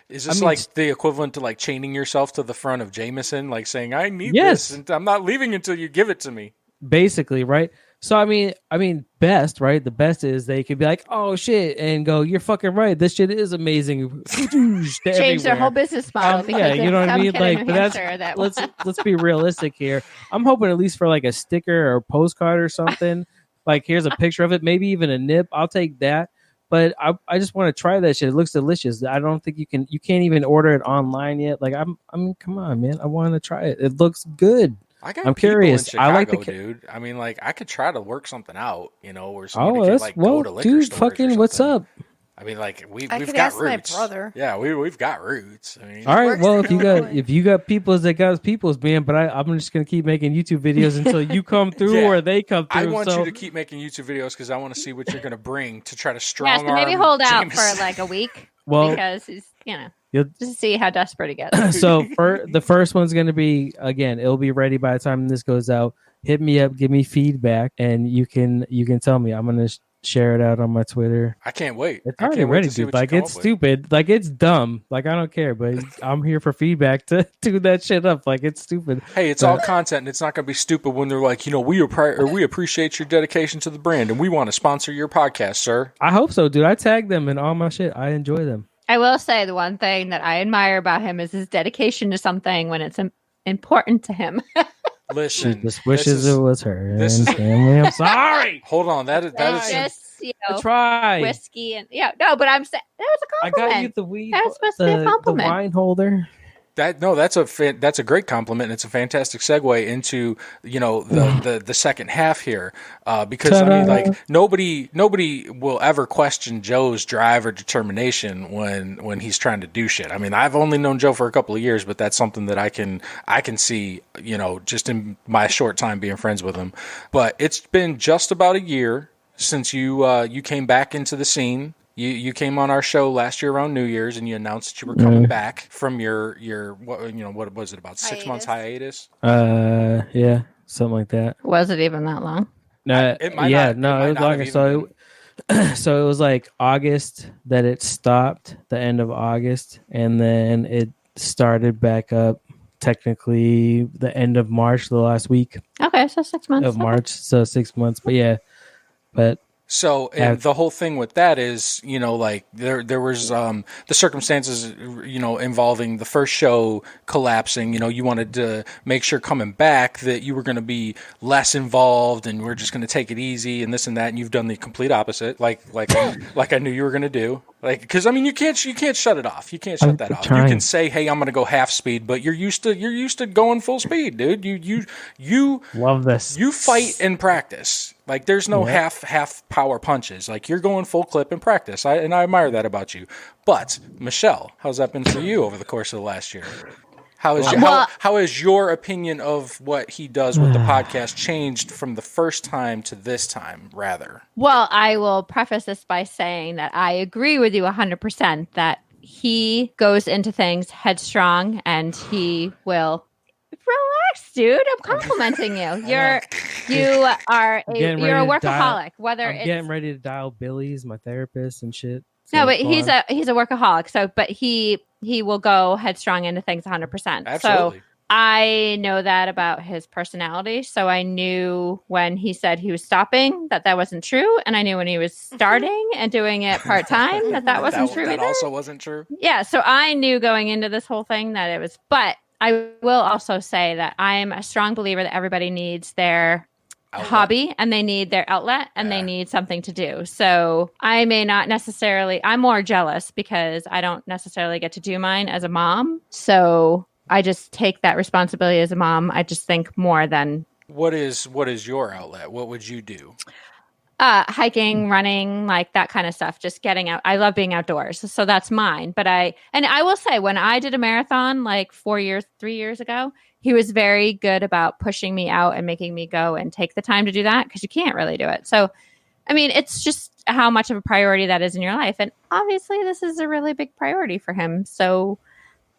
is this like the equivalent to like chaining yourself to the front of Jameson, like saying, "I need this and I'm not leaving until you give it to me"? Basically, right? So I mean, best, right? The best is they could be like, "Oh shit," and go, "You're fucking right. This shit is amazing." Change their whole business model. Yeah, you know what I mean. Like, but let's be realistic here. I'm hoping at least for like a sticker or a postcard or something. Like, here's a picture of it, maybe even a nip. I'll take that. But I just want to try that shit. It looks delicious. I don't think you can't even order it online yet. Like, I mean, come on, man. I want to try it. It looks good. I'm curious. Chicago, I like the dude. I mean, like, I could try to work something out, you know, or somebody could like go to liquor dude, stores fucking, what's up? I mean, like we've could got ask roots. my brother. Yeah, we've got roots. I mean, All right. Well, if you got peoples that got peoples, man. But I'm just gonna keep making YouTube videos until you come through or they come through. I want you to keep making YouTube videos because I want to see what you're gonna bring to try to strong arm. Maybe hold out Jameson. for like a week. Well, because he's just to see how desperate he gets. So the first one's gonna be again. It'll be ready by the time this goes out. Hit me up, give me feedback, and you can tell me. I'm gonna share it out on my Twitter. I can't wait. It's already ready, dude. Like it's stupid. Like it's dumb. Like I don't care, but I'm here for feedback to do that shit up. Like it's stupid. Hey, it's all content, and it's not going to be stupid when they're like, we appreciate your dedication to the brand, and we want to sponsor your podcast, sir. I hope so, dude. I tag them in all my shit. I enjoy them. I will say the one thing that I admire about him is his dedication to something when it's important to him. Listen, she just wishes it was her. Family, I'm sorry. Hold on, that is just, try whiskey and but I'm saying that was a compliment. I got you the weed. That was supposed to be a compliment. The wine holder. That's a great compliment. And it's a fantastic segue into the second half here because I mean like nobody will ever question Joe's drive or determination when he's trying to do shit. I mean I've only known Joe for a couple of years, but that's something that I can see just in my short time being friends with him. But it's been just about a year since you came back into the scene. You came on our show last year around New Year's and you announced that you were coming back from your what was it, about 6 months hiatus? Yeah, something like that. Was it even that long? No, it was longer. So it was like August that it stopped, the end of August, and then it started back up technically the end of March, the last week. Okay, so 6 months. Of March, so 6 months. But yeah, So the whole thing with that is, like there was the circumstances, involving the first show collapsing. You wanted to make sure coming back that you were going to be less involved and we're just going to take it easy and this and that. And you've done the complete opposite, like I knew you were going to do. Like, because I mean, you can't shut it off. You can't shut that off. You can say, "Hey, I'm going to go half speed," but you're used to going full speed, dude. You love this. You fight in practice. Like, there's no half power punches. Like, you're going full clip in practice. I admire that about you. But Michelle, how's that been for you over the course of the last year? How has your opinion of what he does with the podcast changed from the first time to this time, rather? Well, I will preface this by saying that I agree with you 100% that he goes into things headstrong and he will... Relax, dude. I'm complimenting you. You're a workaholic. I'm getting ready to dial Billy's, my therapist, and shit. No, but he's a workaholic. So, but he will go headstrong into things 100%. Absolutely. So I know that about his personality. So I knew when he said he was stopping that wasn't true, and I knew when he was starting and doing it part time that wasn't true. That also wasn't true. Yeah. So I knew going into this whole thing that it was, but I will also say that I'm a strong believer that everybody needs their hobby and they need their outlet and they need something to do. So I may not necessarily, I'm more jealous because I don't necessarily get to do mine as a mom. So I just take that responsibility as a mom. I just think more than. What is your outlet? What would you do? Hiking, running, like that kind of stuff, just getting out. I love being outdoors. So that's mine. But I will say when I did a marathon like 3 years ago, he was very good about pushing me out and making me go and take the time to do that because you can't really do it. So, I mean, it's just how much of a priority that is in your life. And obviously this is a really big priority for him. So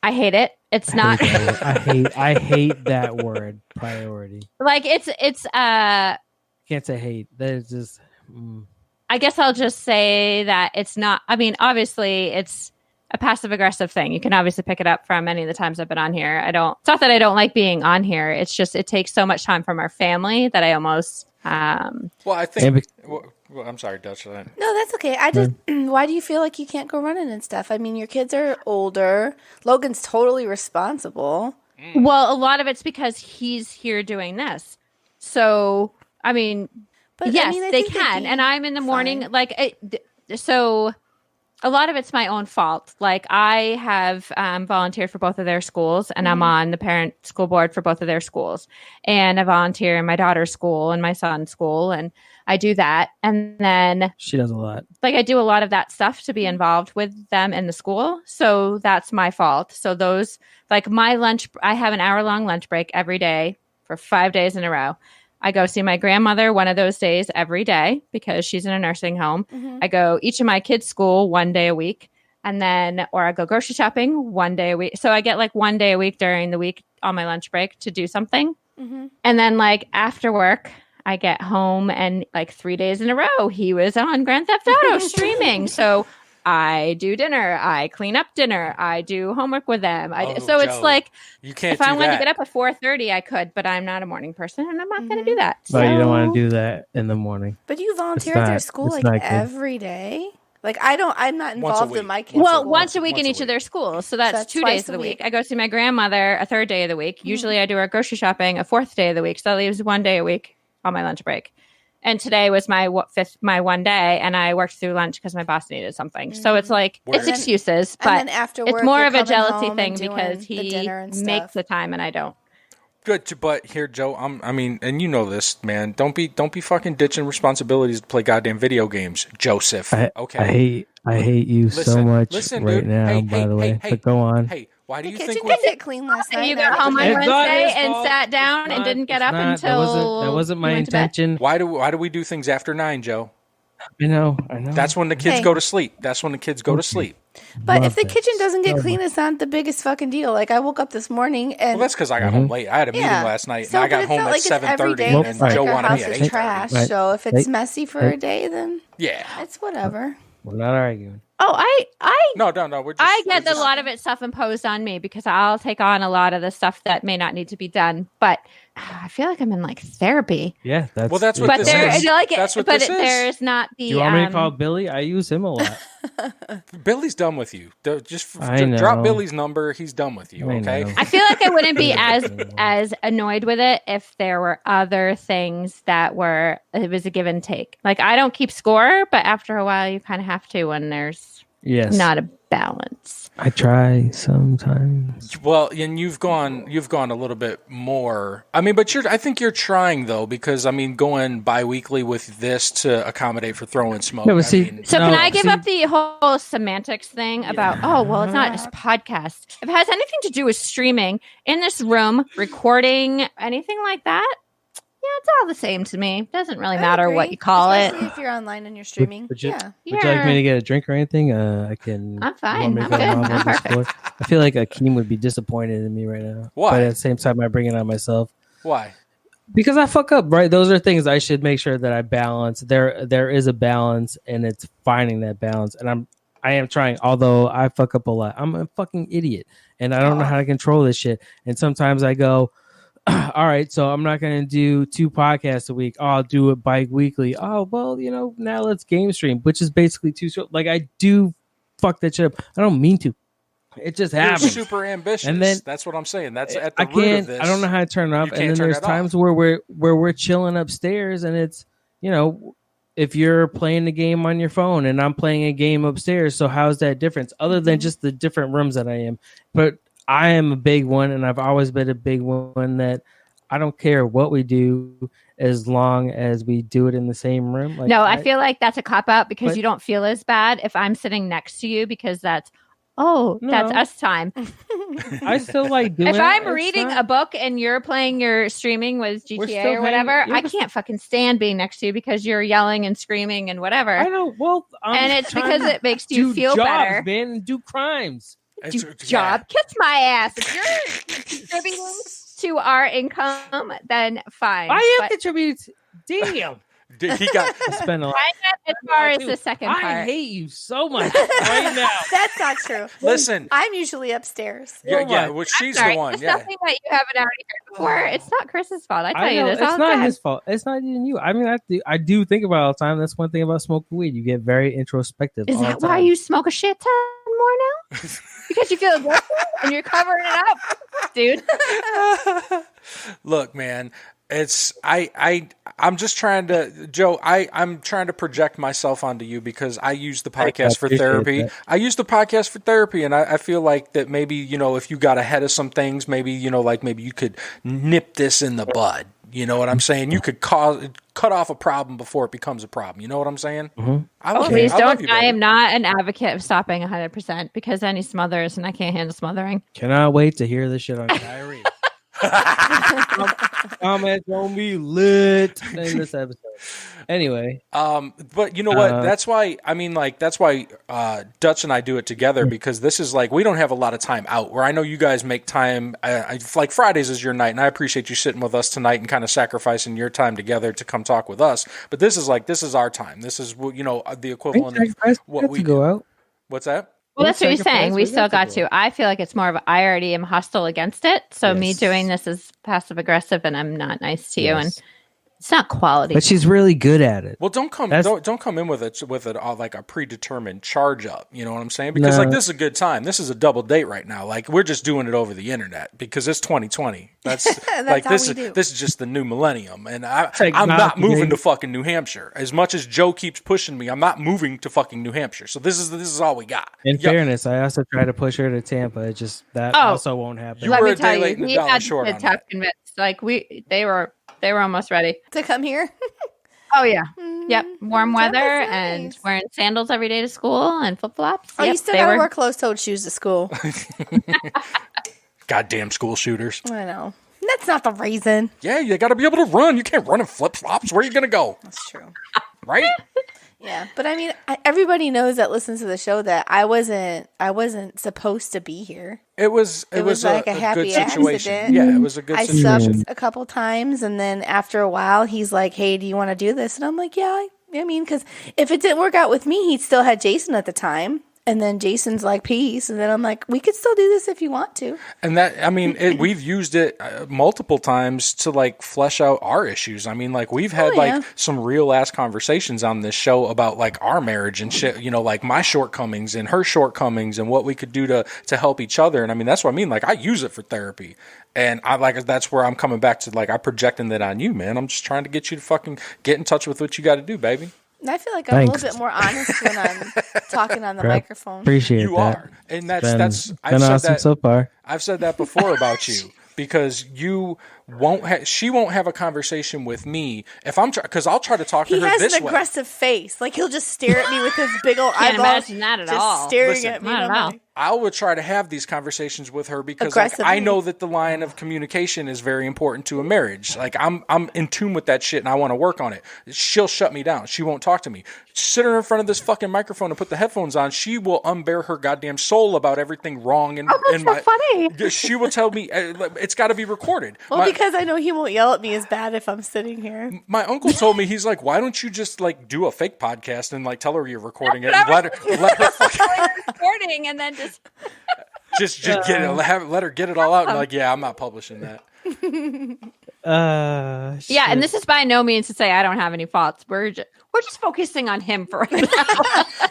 I hate it. It's not. I hate that word, priority. Like it's can't say hate. That is just. I guess I'll just say that it's not. I mean, obviously, it's a passive aggressive thing. You can obviously pick it up from any of the times I've been on here. It's not that I don't like being on here. It's just it takes so much time from our family that I almost. Well, I think. Well, I'm sorry, Dutch. No, that's okay. I just. Why do you feel like you can't go running and stuff? I mean, your kids are older. Logan's totally responsible. Well, a lot of it's because he's here doing this. So, I mean. But yes, they can. And I'm in the morning, so a lot of it's my own fault. Like I have volunteered for both of their schools, and I'm on the parent school board for both of their schools. And I volunteer in my daughter's school and my son's school, and I do that. And then She does a lot. like I do a lot of that stuff to be involved with them in the school. So that's my fault. So those, like my lunch, I have an hour-long lunch break every day for 5 days in a row. I go see my grandmother one of those days every day because she's in a nursing home. I go each of my kids' school 1 day a week, and then, or I go grocery shopping 1 day a week. So I get like 1 day a week during the week on my lunch break to do something. And then like after work, I get home and like 3 days in a row, he was on Grand Theft Auto streaming. So I do dinner. I clean up dinner. I do homework with them. So it's like, you can't. If I wanted to get up at 4:30, I could, but I'm not a morning person, and I'm not going to do that. But you don't want to do that in the morning. But you volunteer at their school like every day? Like I'm not involved in my kids' Well, school. once a week in each of their schools. So that's 2 days of the week. I go see my grandmother a third day of the week. Usually I do our grocery shopping a fourth day of the week. So that leaves 1 day a week on my lunch break. And today was my 1 day, and I worked through lunch because my boss needed something. So it's like, it's excuses, but it's more of a jealousy thing because he makes the time and I don't. Good, but here, Joe, I mean, and you know this, man. Don't be fucking ditching responsibilities to play goddamn video games, Joseph. Okay. I hate you so much listen, right dude. now. By the way, but go on. Hey, why do you kitchen think did get clean last night? You got home on Wednesday and sat down and didn't get up until that wasn't my intention. Why do we do things after 9, Joe? I know. That's when the kids go to sleep. That's when the kids go to sleep. But if the kitchen doesn't get clean, it's not the biggest fucking deal. Like I woke up this morning and that's because I got home late. I had a meeting last night, and I got home at 7:30, and Joe wanted me at 8:30. Trash. So if it's messy for a day, then it's whatever. We're not arguing. Oh, no. I get that a lot of it's self-imposed on me because I'll take on a lot of the stuff that may not need to be done. But I feel like I'm in like therapy. Yeah, that's what this is. That's what this is. There's not the. Do you want me to call Billy? I use him a lot. Billy's done with you. Just drop Billy's number. He's done with you. Okay. I feel like I wouldn't be as annoyed with it if there were other things that it was a give and take. Like I don't keep score, but after a while, you kind of have to when there's not a balance. I try sometimes. Well, and you've gone a little bit more. I mean, but I think you're trying though, because I mean, going bi-weekly with this to accommodate for throwing smoke. No, can I give up the whole semantics thing about it's not just podcast. If it has anything to do with streaming in this room, recording, anything like that, yeah, it's all the same to me. Doesn't really matter what you call Especially if you're online and you're streaming. Would you like me to get a drink or anything? I can. I'm fine. I'm good. I'm perfect. I feel like Akeem would be disappointed in me right now. Why? But at the same time, I bring it on myself. Why? Because I fuck up, right? Those are things I should make sure that I balance. There is a balance, and it's finding that balance. And I am trying, although I fuck up a lot. I'm a fucking idiot, and I don't know how to control this shit. And sometimes I go, all right, so I'm not going to do 2 podcasts a week. I'll do it bi-weekly. Oh, well, now let's game stream, which is basically 2 shows. Like, I do fuck that shit up. I don't mean to. It just happens. You're super ambitious. And then, that's what I'm saying. That's at the root of this. I don't know how to turn it off. And then there's times where we're chilling upstairs, and it's, if you're playing the game on your phone and I'm playing a game upstairs, so how's that difference? Other than just the different rooms that I am. But I am a big one, and I've always been a big one that I don't care what we do as long as we do it in the same room. Like, I feel like that's a cop-out because you don't feel as bad if I'm sitting next to you because that's us time. I still like doing it. If I'm reading a book and you're playing your streaming with GTA or whatever, I can't fucking stand being next to you because you're yelling and screaming and whatever. I know. Well, and it's because it makes you feel better. Man, and do crimes. Job. Kiss my ass. If you're contributing to our income, then fine. I am contributing. Damn. He got spent a lot. As far as the second part. I hate you so much right now. That's not true. Listen, I'm usually upstairs. Yeah, well, she's the one. It's something that you haven't already heard before. It's not Chris's fault. I tell you this. It's not his fault. It's not even you. I mean, I do think about it all the time. That's one thing about smoking weed. You get very introspective. Is that why you smoke a shit ton more now? Because you feel guilty and you're covering it up, dude. Look, man, I'm just trying to, Joe, I'm trying to project myself onto you because I use the podcast for therapy. I use the podcast for therapy, and I feel like that maybe, you know, if you got ahead of some things, maybe, you know, like maybe you could nip this in the bud. You know what I'm saying? You could cut off a problem before it becomes a problem. You know what I'm saying? Mm-hmm. Please don't. I am not an advocate of stopping 100% because then he smothers, and I can't handle smothering. Cannot wait to hear this shit on Kyrie. Comments on me lit in this episode. Anyway, but you know what? That's why Dutch and I do it together because this is like we don't have a lot of time out. Where I know you guys make time. Like Fridays is your night, and I appreciate you sitting with us tonight and kind of sacrificing your time together to come talk with us. But this is our time. This is the equivalent of what we go out. What's that? Well, that's what he's saying. We still got to. I feel like it's more of I already am hostile against it. So me doing this is passive aggressive, and I'm not nice to you, and it's not quality. But she's really good at it. Well, don't come in with it like a predetermined charge up. You know what I'm saying? Because like this is a good time. This is a double date right now. Like we're just doing it over the internet because it's 2020. That's like this is just the new millennium, and I'm not moving to fucking New Hampshire. As much as Joe keeps pushing me, I'm not moving to fucking New Hampshire. So this is all we got. In fairness, I also tried to push her to Tampa. It just also won't happen. Let me tell you, he had to tough convinced. Like they were almost ready to come here. Oh yeah, yep. Warm weather and wearing sandals every day to school and flip flops. Oh, you still gotta wear closed-toed shoes to school. Goddamn school shooters. I know. That's not the reason. Yeah, you gotta be able to run. You can't run in flip flops. Where are you gonna go? That's true. Right? Yeah, but I mean, everybody knows that listens to the show that I wasn't supposed to be here. It was like a happy good situation. Accident. Yeah, it was a good situation. I subbed a couple times, and then after a while, he's like, "Hey, do you want to do this?" And I'm like, "Yeah." I mean, because if it didn't work out with me, he still had Jason at the time. And then Jason's like, peace. And then I'm like, we could still do this if you want to. And that, I mean, we've used it multiple times to like flesh out our issues. I mean, like we've had like some real ass conversations on this show about like our marriage and shit, you know, like my shortcomings and her shortcomings and what we could do to help each other. And I mean, that's what I mean. Like I use it for therapy. And that's where I'm coming back to like, I'm projecting that on you, man. I'm just trying to get you to fucking get in touch with what you got to do, baby. I feel like I'm a little bit more honest when I'm talking on the microphone. Appreciate you that. are, and that's I've said awesome that so far. I've said that before about you because you won't. She won't have a conversation with me if I'm because I'll try to talk to her this way. He has an aggressive face, like he'll just stare at me with his big old eyeballs. Can't imagine that at just all. Staring at me. I would try to have these conversations with her because like, I know that the line of communication is very important to a marriage. Like I'm in tune with that shit and I want to work on it. She'll shut me down. She won't talk to me. Sit her in front of this fucking microphone and put the headphones on. She will unbear her goddamn soul about everything wrong. And that's so funny. She will tell me it's got to be recorded. Well, because I know he won't yell at me as bad if I'm sitting here. My uncle told me, he's like, why don't you just like do a fake podcast and like tell her you're recording it and let her fucking recording and then just get it, let her get it all out. And like, yeah, I'm not publishing that. Yeah, and this is by no means to say I don't have any faults. We're just focusing on him for right now.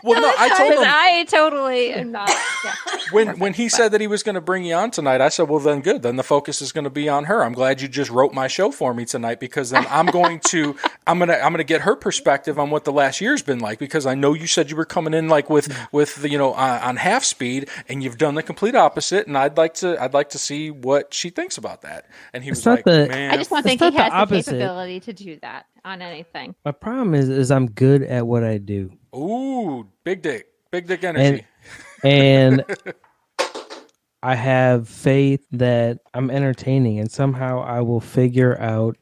Well, no, I told him I totally am not. Yeah. When he said that he was going to bring you on tonight, I said, well, then good. Then the focus is going to be on her. I'm glad you just wrote my show for me tonight because then I'm going to get her perspective on what the last year's been like because I know you said you were coming in like with the, on half speed and you've done the complete opposite and I'd like to see what she thinks about that. And he was like, man, I just want to think he has the capability to do that on anything. My problem is I'm good at what I do. Ooh, big dick energy. And I have faith that I'm entertaining and somehow I will figure out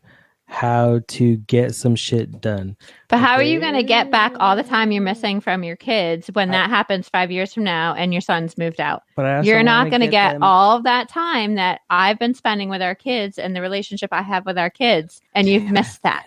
how to get some shit done. But how are you going to get back all the time you're missing from your kids when that happens 5 years from now and your son's moved out? But you're not going to get all of that time that I've been spending with our kids and the relationship I have with our kids. And you've missed that.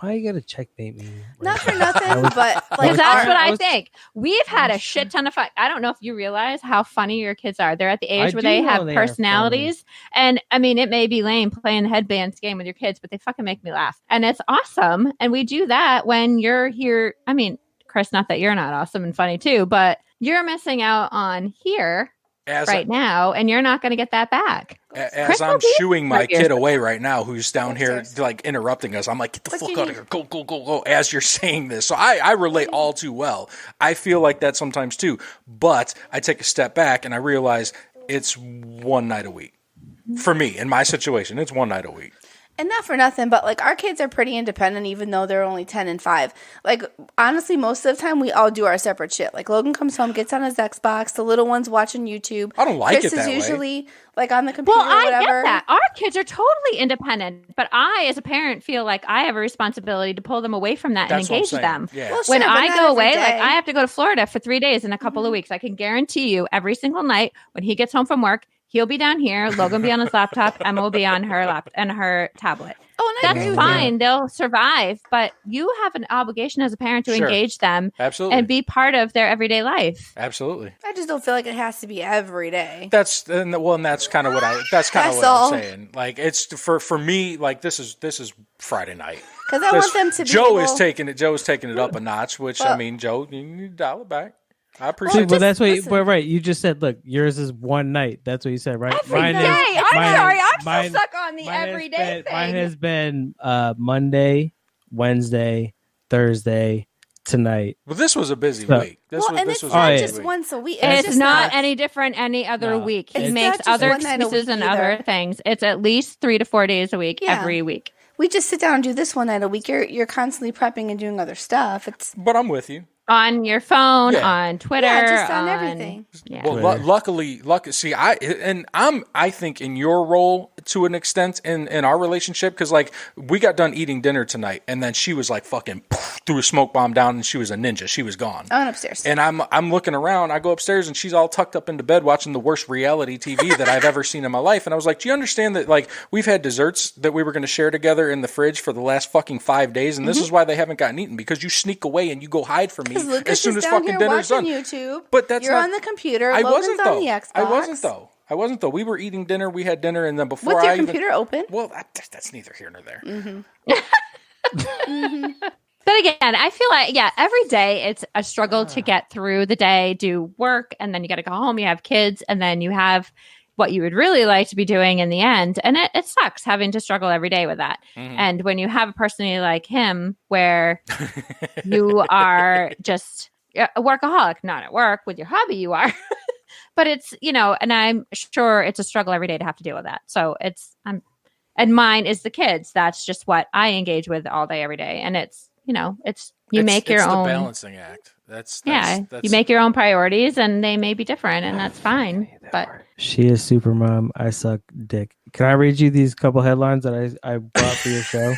Why you gotta checkmate me? Not for nothing, but like that's what I think. We've had a shit ton of fun. I don't know if you realize how funny your kids are. They're at the age where they have personalities, and I mean, it may be lame playing the headbands game with your kids, but they fucking make me laugh, and it's awesome. And we do that when you're here. I mean, Chris, not that you're not awesome and funny too, but you're missing out on here. right now, and you're not going to get that back. As I'm shooing my kid away right now, who's down here like interrupting us, I'm like, get the fuck out of here. Go, go, go, go, as you're saying this. So I relate all too well. I feel like that sometimes too. But I take a step back and I realize it's one night a week. For me, in my situation, it's one night a week. And not for nothing, but like our kids are pretty independent, even though they're only 10 and 5. Like honestly, most of the time we all do our separate shit. Like Logan comes home, gets on his Xbox. The little one's watching YouTube. I don't like Chris it that way. Chris is usually like on the computer. Well, I or whatever. get that. Our kids are totally independent, but I, as a parent, feel like I have a responsibility to pull them away from that and engage them. Yeah. Well, When sure, I go away, day. like I have to go to Florida for 3 days in a couple of weeks. I can guarantee you, every single night when he gets home from work, he'll be down here. Logan will be on his laptop. Emma will be on her laptop and her tablet. Oh, and that's fine. They'll survive, but you have an obligation as a parent to engage them, absolutely, and be part of their everyday life. Absolutely. I just don't feel like it has to be every day. That's kind of what I'm saying. Like it's for me. Like this is Friday night. Because I want them to be Joe is taking it up a notch. Which I mean, Joe, you need to dial it back. I appreciate it. Well, that's what. But right, you just said, look, yours is one night. That's what you said, right? Every day. I'm sorry. I'm so stuck on the everyday thing. Mine has been Monday, Wednesday, Thursday, tonight. Well, this was a busy week. This was not just once a week. It's not any different any other week. He makes other excuses and other things. It's at least 3 to 4 days a week, every week. We just sit down and do this one night a week. You're constantly prepping and doing other stuff. But I'm with you. On your phone, on Twitter, just on everything. Yeah. Well, luckily, see, I think in your role to an extent in our relationship, because like we got done eating dinner tonight, and then she was like fucking threw a smoke bomb down, and she was a ninja. She was gone. I went upstairs, and I'm looking around. I go upstairs, and she's all tucked up into bed watching the worst reality TV that I've ever seen in my life. And I was like, do you understand that like we've had desserts that we were going to share together in the fridge for the last fucking 5 days, and this is why they haven't gotten eaten, because you sneak away and you go hide from me. Lucas as soon is as down fucking here dinner's done. YouTube. But that's you're on the computer. Logan's on the Xbox. I wasn't though. We were eating dinner. We had dinner, and then before with your computer open. Well, that's neither here nor there. Mm-hmm. But again, I feel like every day it's a struggle to get through the day. Do work, and then you got to go home. You have kids, and then you have what you would really like to be doing in the end. And it sucks having to struggle every day with that. Mm-hmm. And when you have a personality like him, where you are just a workaholic, not at work with your hobby, you are, but it's, and I'm sure it's a struggle every day to have to deal with that. So and mine is the kids. That's just what I engage with all day, every day. And it's make your own the balancing act. That's you make your own priorities, and they may be different, and that's fine. But she is super mom. I suck dick. Can I read you these couple headlines that I brought for your show?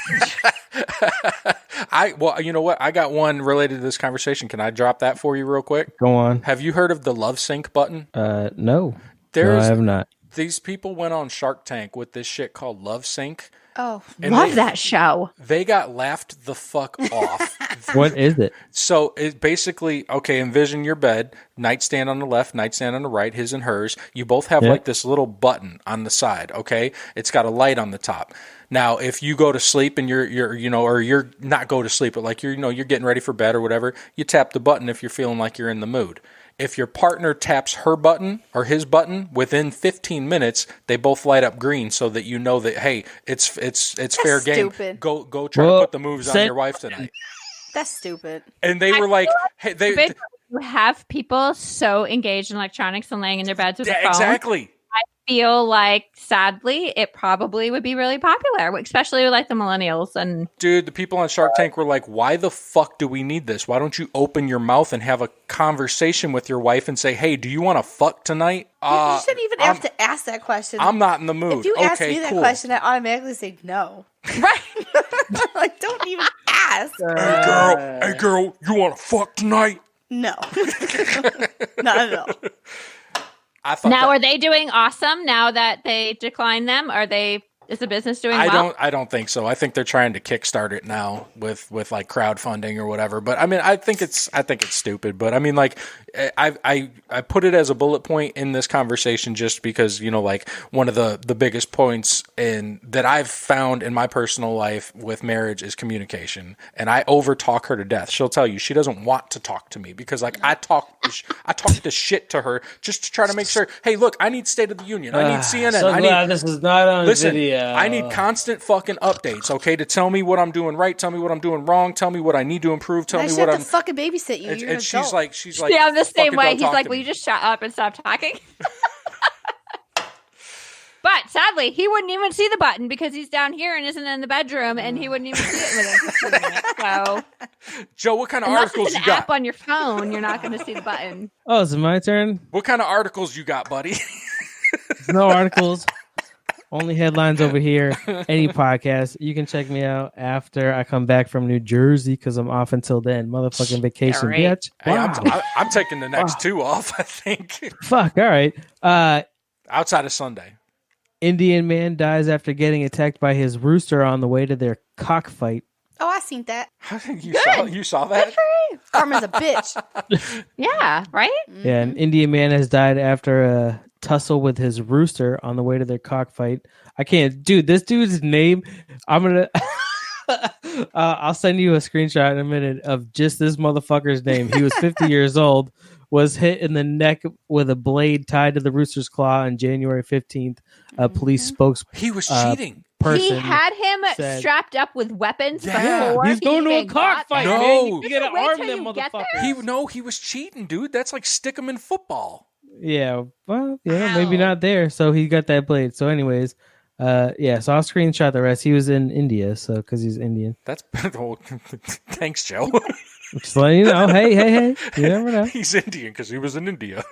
Well, you know what? I got one related to this conversation. Can I drop that for you real quick? Go on. Have you heard of the love sync button? No. No, I have not. These people went on Shark Tank with this shit called Love Sync. Oh, love that show. They got laughed the fuck off. What is it? So it basically, envision your bed, nightstand on the left, nightstand on the right, his and hers. You both have like this little button on the side, okay? It's got a light on the top. Now, if you go to sleep and you're not go to sleep, but like you're getting ready for bed or whatever, you tap the button if you're feeling like you're in the mood. If your partner taps her button or his button, within 15 minutes, they both light up green so that you know that, hey, it's fair game. Stupid. Go try to put the moves on your wife tonight. That's stupid. And they were like, hey, you have people so engaged in electronics and laying in their beds with a phone. Exactly. I feel like, sadly, it probably would be really popular, especially with like the millennials. And dude, the people on Shark Tank were like, why the fuck do we need this? Why don't you open your mouth and have a conversation with your wife and say, hey, do you want to fuck tonight? You shouldn't even have to ask that question. I'm not in the mood. If you ask me that question, I automatically say no. Right. Like, don't even ask. Hey girl, you want to fuck tonight? No. Not at all. Are they doing awesome now that they decline them? Are they Is the business doing well? I don't think so. I think they're trying to kickstart it now with like crowdfunding or whatever. But I mean, I think it's stupid. But I mean, like, I put it as a bullet point in this conversation just because, you know, like one of the biggest points that I've found in my personal life with marriage is communication. And I over talk her to death. She'll tell you she doesn't want to talk to me because like I talk to shit to her just to try to make sure, hey, look, I need State of the Union. I need CNN. So glad this is not on video. I need constant fucking updates, okay, to tell me what I'm doing right, tell me what I'm doing wrong, tell me what I need to improve, tell me what I'm... I have to fucking babysit you. You're and she's like... Yeah, I'm the same way. He's like, will you just shut up and stop talking? But sadly, he wouldn't even see the button because he's down here and isn't in the bedroom, and he wouldn't even see it within 15 minutes. So, Joe, what kind of articles you got? App on your phone, you're not going to see the button. Oh, is it my turn? What kind of articles you got, buddy? There's no articles. Only headlines over here. Any podcast. You can check me out after I come back from New Jersey because I'm off until then. Motherfucking vacation, bitch. Hey, wow. I'm taking the next 2 off, I think. Fuck, all right. Outside of Sunday. Indian man dies after getting attacked by his rooster on the way to their cockfight. Oh, I seen that. You saw that? Karma's a bitch. Yeah, right? Yeah, an Indian man has died after a tussle with his rooster on the way to their cockfight. I can't, dude. This dude's name. I'm gonna. I'll send you a screenshot in a minute of just this motherfucker's name. He was 50 years old. Was hit in the neck with a blade tied to the rooster's claw on January 15th. A police spokesperson. He was cheating. He had him strapped up with weapons. Before he's going to a cockfight. No, you gotta arm them motherfuckers. He was cheating, dude. That's like stick him in football. Yeah, well, yeah, maybe not there. So he got that blade. So, anyways, so I'll screenshot the rest. He was in India, so because he's Indian. That's thanks, Joe. Just letting you know. Hey, you never know. He's Indian because he was in India.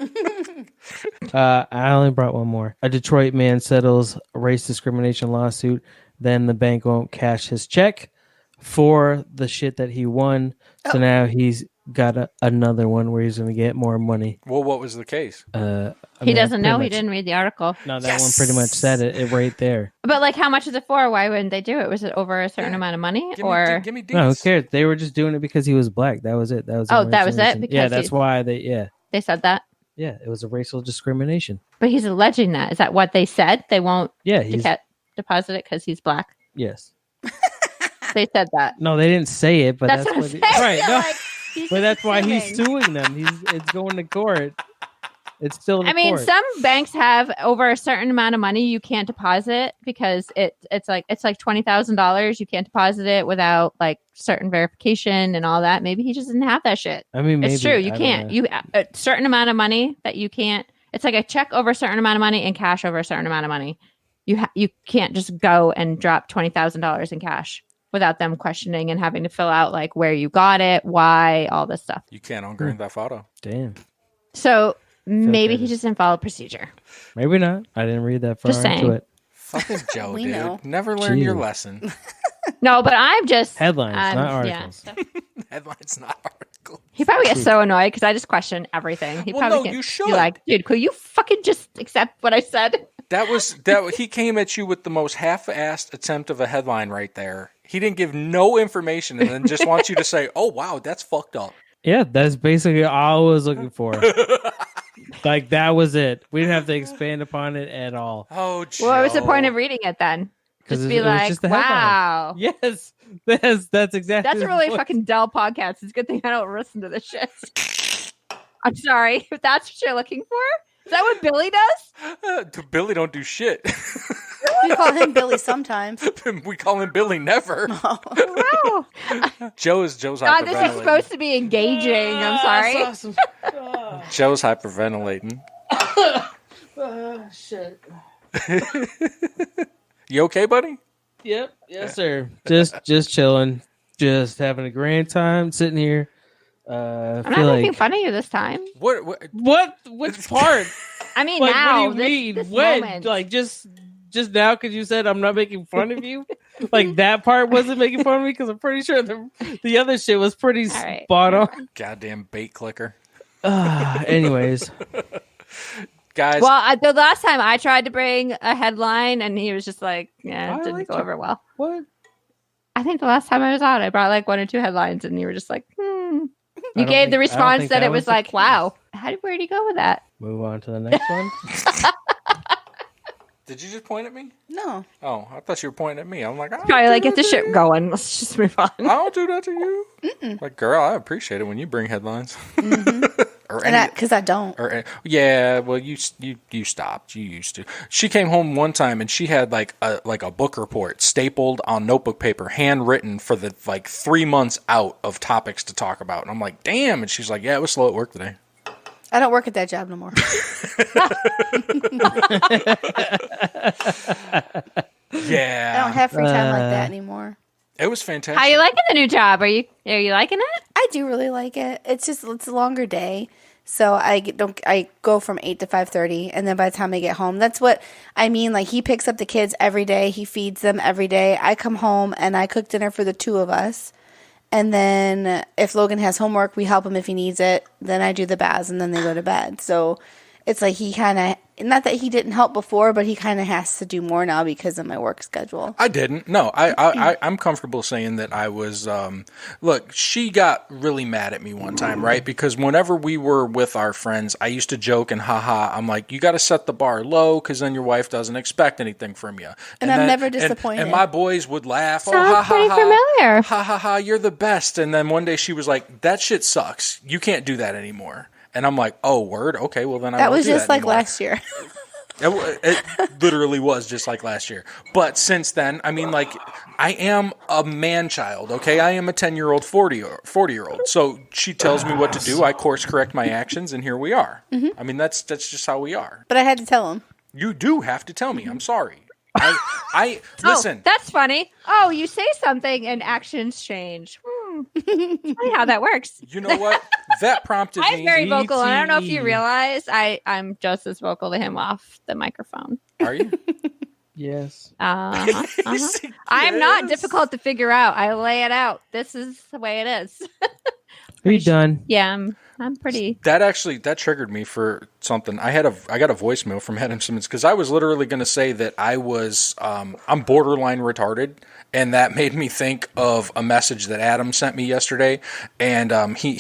I only brought one more. A Detroit man settles a race discrimination lawsuit. Then the bank won't cash his check for the shit that he won. So now he's got another one where he's going to get more money. Well, what was the case? He doesn't know. He didn't read the article. No, that one pretty much said it right there. But like, how much is it for? Why wouldn't they do it? Was it over a certain amount of money? Give me no, who cares? They were just doing it because he was black. That was it. That was that was it. Because that's why they said that. Yeah, it was a racial discrimination. But he's alleging that. Is that what they said? They won't deposit it because he's black? Yes. They said that. No, they didn't say it, but that's what I'm saying. Right. No. Like, but that's why he's suing them. It's going to court. It's still in court. Some banks have over a certain amount of money you can't deposit because it's like $20,000. You can't deposit it without like certain verification and all that. Maybe he just didn't have that shit. I mean, maybe, it's true. You can't. You a certain amount of money that you can't. It's like a check over a certain amount of money and cash over a certain amount of money. You can't just go and drop $20,000 in cash without them questioning and having to fill out like where you got it, why, all this stuff. You can't on Grand Theft Auto. Damn. So maybe he just didn't follow procedure. Maybe not. I didn't read that far into it. Fucking Joe, dude. Know. Never learn your lesson. No, but I'm just... Headlines, not articles. Yeah. Headlines, not articles. He probably gets so annoyed because I just question everything. He probably you should. Be like, dude, could you fucking just accept what I said? He came at you with the most half-assed attempt of a headline right there. He didn't give no information and then just wants you to say, oh, wow, that's fucked up. Yeah, that's basically all I was looking for. Like, that was it. We didn't have to expand upon it at all. Oh, Joe. What was the point of reading it then? Just be like, wow. Yes, that's exactly. That's a really fucking dull podcast. It's a good thing I don't listen to this shit. I'm sorry. If that's what you're looking for? Is that what Billy does? Billy don't do shit. We call him Billy sometimes. We call him Billy never. Oh. Wow. Joe's God, this is supposed to be engaging. I'm sorry. Awesome. Joe's hyperventilating. Shit. You okay, buddy? Yep. Yes, sir. Just chilling. Just having a grand time sitting here. I'm not making fun of you this time. What? Which part? I mean, like, now. What do you mean? This when? moment. Like, just now because you said I'm not making fun of you? Like, that part wasn't making fun of me? Because I'm pretty sure the other shit was pretty spot on. Goddamn bait clicker. Anyways. Guys. Well, the last time I tried to bring a headline, and he was just like, "Yeah, it didn't go over well." What? I think the last time I was on, I brought like 1 or 2 headlines, and you were just like, You gave the response that it was like, "Wow, where'd you go with that?" Move on to the next one. Did you just point at me? No. Oh, I thought you were pointing at me. I'm like, Probably like, get the ship going. Let's just move on. I don't do that to you. Mm-mm. Like, girl, I appreciate it when you bring headlines. Mm-hmm. Because I don't. Yeah, well, you stopped. You used to. She came home one time and she had like a book report stapled on notebook paper, handwritten for the 3 months out of topics to talk about. And I'm like, damn. And she's like, yeah, it was slow at work today. I don't work at that job no more. Yeah. I don't have free time like that anymore. It was fantastic. How you liking the new job? Are you liking it? I do really like it. It's a longer day. So I go from 8 to 5:30, and then by the time I get home, that's what I mean. Like, he picks up the kids every day. He feeds them every day. I come home and I cook dinner for the 2 of us. And then if Logan has homework, we help him if he needs it. Then I do the baths, and then they go to bed. So it's like he kind of, not that he didn't help before, but he kind of has to do more now because of my work schedule. I didn't. No, I'm comfortable saying that I was, look, she got really mad at me one time, right? Because whenever we were with our friends, I used to joke and haha, I'm like, you got to set the bar low because then your wife doesn't expect anything from you. And I'm never disappointed. And my boys would laugh. Sounds pretty familiar. Ha ha ha, you're the best. And then one day she was like, that shit sucks. You can't do that anymore. And I'm like, oh, word? Okay, well, then I won't do that was just like anymore. last year. It literally was just like last year. But since then, I mean, like, I am a man-child, okay? I am a 10-year-old, 40-year-old. So she tells me what to do. I course-correct my actions, and here we are. Mm-hmm. I mean, that's just how we are. But I had to tell him. You do have to tell me. I'm sorry. I listen. Oh, that's funny. Oh, you say something and actions change. Funny how that works. You know what? That prompted me. I'm very vocal, and I don't know if you realize I'm just as vocal to him off the microphone. Are you? Yes. Yes. I'm not difficult to figure out. I lay it out. This is the way it is. Are you done? Yeah, I'm pretty. That triggered me for something. I got a voicemail from Adam Simmons because I was literally going to say that I was I'm borderline retarded, and that made me think of a message that Adam sent me yesterday, and he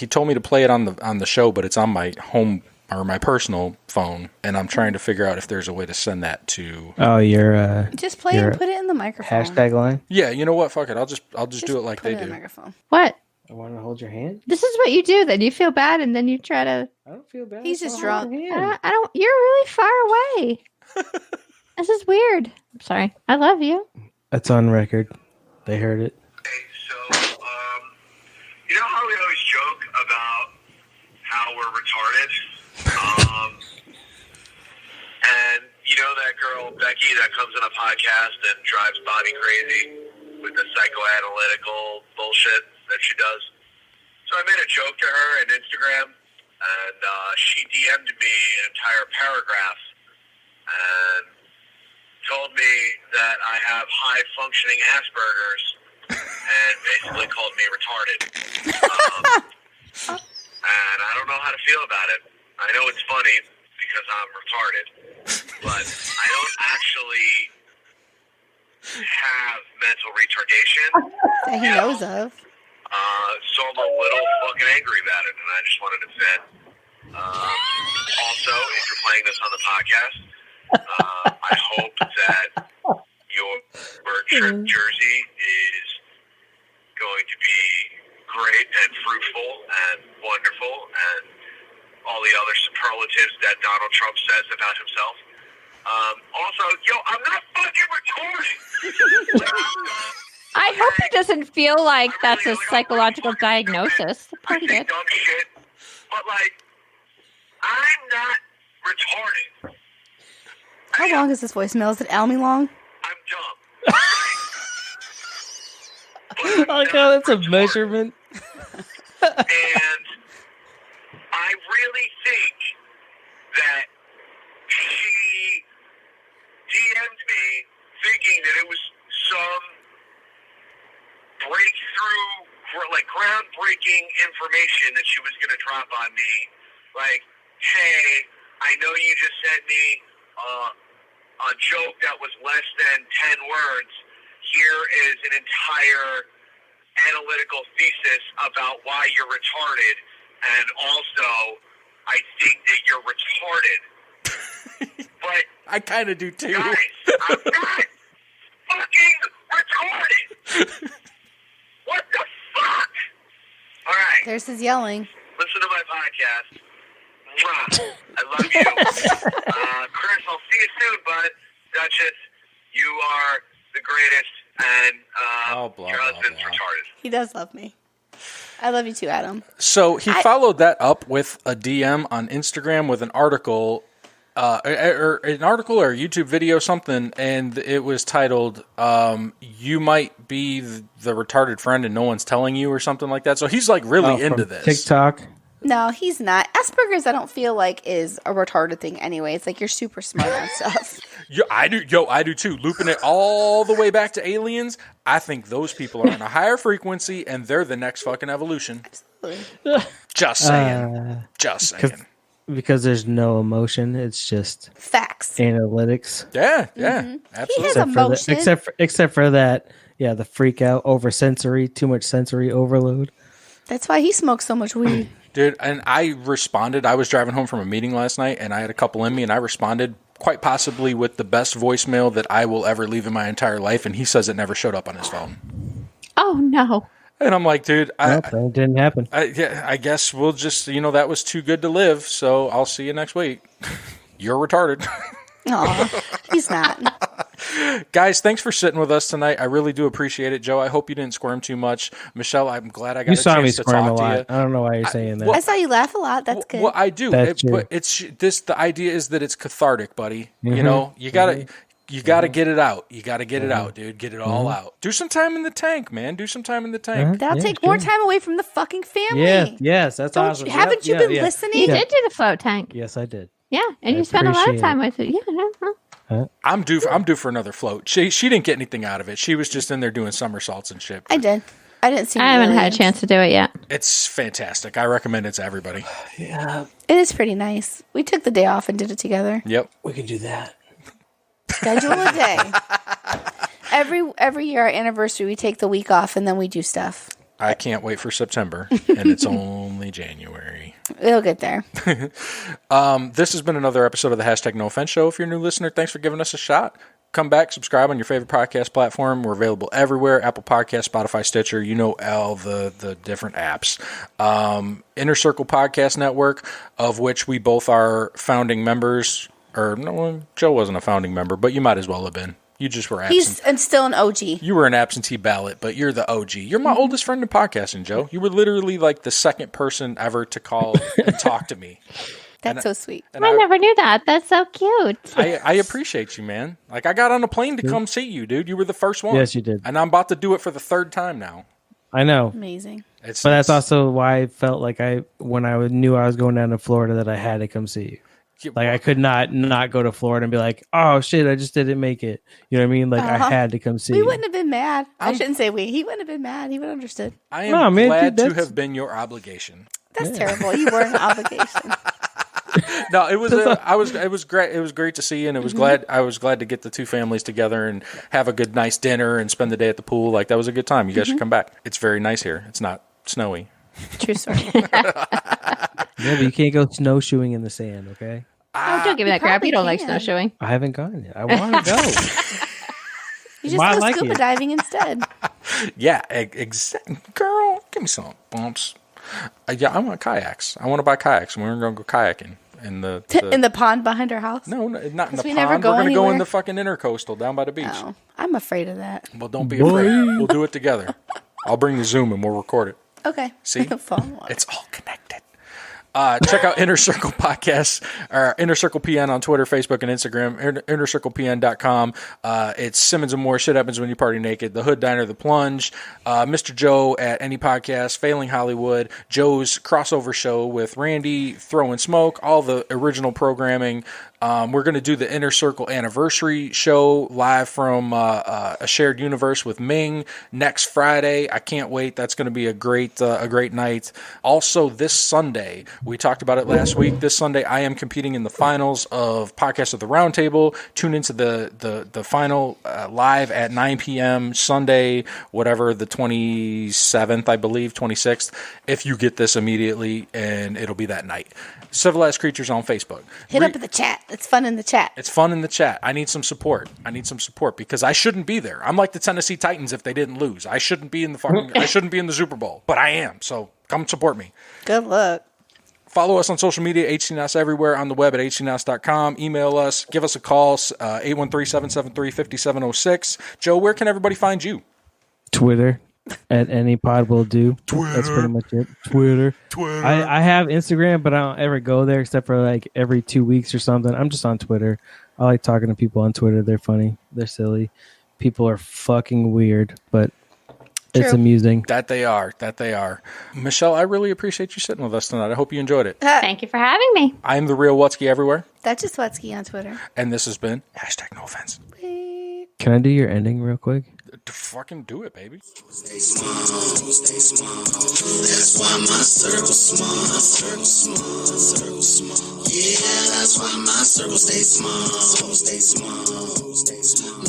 told me to play it on the show, but it's on my home or my personal phone, and I'm trying to figure out if there's a way to send that to. Oh, you're just play and put it in the microphone. Hashtag line. Yeah, you know what? fuck it. I'll just do it like they do. Microphone. What? I want to hold your hand. This is what you do. Then you feel bad, and then you try to. I don't feel bad. He's just drunk. I don't. You're really far away. This is weird. I'm sorry. I love you. That's on record. They heard it. Okay, so you know how we always joke about how we're retarded, and you know that girl Becky that comes on a podcast and drives Bobby crazy with the psychoanalytical bullshit that she does. So I made a joke to her on Instagram, and she DM'd me an entire paragraph and told me that I have high-functioning Asperger's and basically called me retarded. And I don't know how to feel about it. I know it's funny because I'm retarded, but I don't actually have mental retardation. That he knows of. So I'm a little fucking angry about it, and I just wanted to vent. Also, if you're playing this on the podcast, I hope that your trip jersey is going to be great and fruitful and wonderful and all the other superlatives that Donald Trump says about himself. Also, I'm not fucking retarded. I hope he doesn't feel like that's a psychological diagnosis. I say dumb shit, but I'm not retarded. How long is this voicemail? Is it Almy long? I'm dumb. Right? I like how that's a measurement. And I really think that she DM'd me thinking that it was some breakthrough, groundbreaking information that she was going to drop on me. Like, hey, I know you just sent me a joke that was less than 10 words. Here is an entire analytical thesis about why you're retarded, and also, I think that you're retarded. But I kind of do too. Guys, I'm not fucking retarded. What the fuck? All right. There's his yelling. Listen to my podcast. Mwah. I love you. Chris, I'll see you soon, bud. Duchess, you are the greatest, and your husband's retarded. He does love me. I love you too, Adam. So he followed that up with a DM on Instagram with an article, or a YouTube video, something, and it was titled, "You might be the retarded friend and no one's telling you," or something like that. So he's like really into this. TikTok. No, he's not. Asperger's, I don't feel like is a retarded thing anyway. It's like you're super smart on stuff. I do too. Looping it all the way back to aliens, I think those people are on a higher frequency and they're the next fucking evolution. Absolutely. Just saying. Just saying. Because there's no emotion. It's just facts. Analytics. Yeah, absolutely. He has emotion. Except for that, the freak out over sensory, too much sensory overload. That's why he smokes so much weed. Dude, and I responded. I was driving home from a meeting last night, and I had a couple in me, and I responded quite possibly with the best voicemail that I will ever leave in my entire life, and he says it never showed up on his phone. Oh, no. And I'm like, dude, that didn't happen. I guess we'll just, that was too good to live, so I'll see you next week. You're retarded. Aw, he's not. Guys, thanks for sitting with us tonight. I really do appreciate it. Joe, I hope you didn't squirm too much. Michelle, I'm glad I got a chance to talk to you. I don't know why you're saying that. I saw you laugh a lot. That's good. Well, I do. But the idea is that it's cathartic, buddy. Mm-hmm. You gotta get it out. You gotta get it out, dude. Get it all out. Do some time in the tank, man. Do some time in the tank. That'll take more time away from the fucking family. Yes, that's awesome. Haven't you been listening? You did do the float tank. Yes, I did. Yeah, and you spent a lot of time with it. Yeah. I'm due for another float. She didn't get anything out of it. She was just in there doing somersaults and shit. I did. I didn't see. I haven't had a chance to do it yet. It's fantastic. I recommend it to everybody. Yeah, it is pretty nice. We took the day off and did it together. Yep, we can do that. Schedule a day. Every year, our anniversary, we take the week off and then we do stuff. I can't wait for September, and it's only January. It'll get there. This has been another episode of the #NoOffense Show. If you're a new listener, thanks for giving us a shot. Come back, subscribe on your favorite podcast platform. We're available everywhere: Apple Podcasts, Spotify, Stitcher. All the different apps. Inner Circle Podcast Network, of which we both are founding members. Or no, Joe wasn't a founding member, but you might as well have been. You just were absent. He's still an OG. You were an absentee ballot, but you're the OG. You're my oldest friend in podcasting, Joe. You were literally like the second person ever to call and talk to me. That's so sweet. I never knew that. That's so cute. I appreciate you, man. Like, I got on a plane to come see you, dude. You were the first one. Yes, you did. And I'm about to do it for the third time now. I know. Amazing. But that's also why I felt like when I knew I was going down to Florida, that I had to come see you. Like, I could not go to Florida and be like, oh shit, I just didn't make it. You know what I mean? Like, I had to come see you. We wouldn't have been mad. I shouldn't say we. He wouldn't have been mad. He would have understood. I am glad to have been your obligation. That's terrible. You were an obligation. No, it was. It was great. It was great to see you, and I was glad to get the two families together and have a good, nice dinner and spend the day at the pool. Like, that was a good time. You guys should come back. It's very nice here. It's not snowy. True story. Yeah, but you can't go snowshoeing in the sand, okay? Oh, don't give me that crap. You don't like snowshoeing. I haven't gone yet. I want to go. You just go scuba diving instead. Yeah, exactly. Girl, give me some bumps. I want kayaks. I want to buy kayaks, and we're going to go kayaking. In the pond behind our house? No, not in the pond. Never go we're going to go in anywhere? the fucking intercoastal down by the beach. Oh, I'm afraid of that. Well, don't be afraid. We'll do it together. I'll bring the Zoom and we'll record it. Okay. See? It's all connected. Check out Inner Circle Podcast, or Inner Circle PN on Twitter, Facebook, and Instagram, innercirclepn.com. It's Simmons and More, Shit Happens When You Party Naked, The Hood Diner, The Plunge, Mr. Joe at Any Podcast, Failing Hollywood, Joe's crossover show with Randy, Throwing Smoke, all the original programming. We're going to do the Inner Circle anniversary show live from a shared universe with Ming next Friday. I can't wait. That's going to be a great night. Also, this Sunday, we talked about it last week. This Sunday, I am competing in the finals of Podcast of the Roundtable. Tune into the final live at 9 p.m. Sunday, whatever, the 27th, I believe, 26th, if you get this immediately, and it'll be that night. Civilized Creatures on Facebook. Hit up the chat. It's fun in the chat. It's fun in the chat. I need some support. Because I shouldn't be there. I'm like the Tennessee Titans if they didn't lose. I shouldn't be in the Super Bowl, but I am. So come support me. Good luck. Follow us on social media, HTNOS everywhere, on the web at htnos.com. Email us. Give us a call, 813-773-5706. Joe, where can everybody find you? Twitter. At any pod will do. Twitter. That's pretty much it. Twitter. I have Instagram, but I don't ever go there except for like every 2 weeks or something. I'm just on Twitter. I like talking to people on Twitter. They're funny. They're silly. People are fucking weird, but it's amusing. That they are. Michelle, I really appreciate you sitting with us tonight. I hope you enjoyed it. Thank you for having me. I'm the real Wutsky everywhere. That's just Wutsky on Twitter. And this has been #No Offense. Can I do your ending real quick? Fucking do it, baby. Stay small, stay small. That's why my circle's small. Yeah, that's why my circle stays small. Stay small, stay small.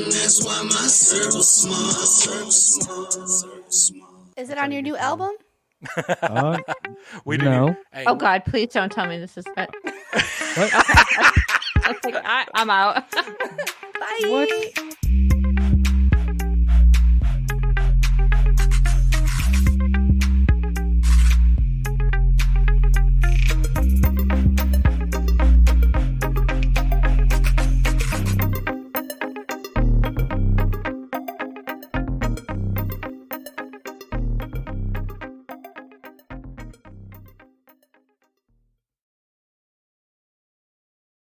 That's why my circle's small. Is it on your new album? We no. Hey. Oh God, please don't tell me this is it. What? Okay. I'm out. Bye. What?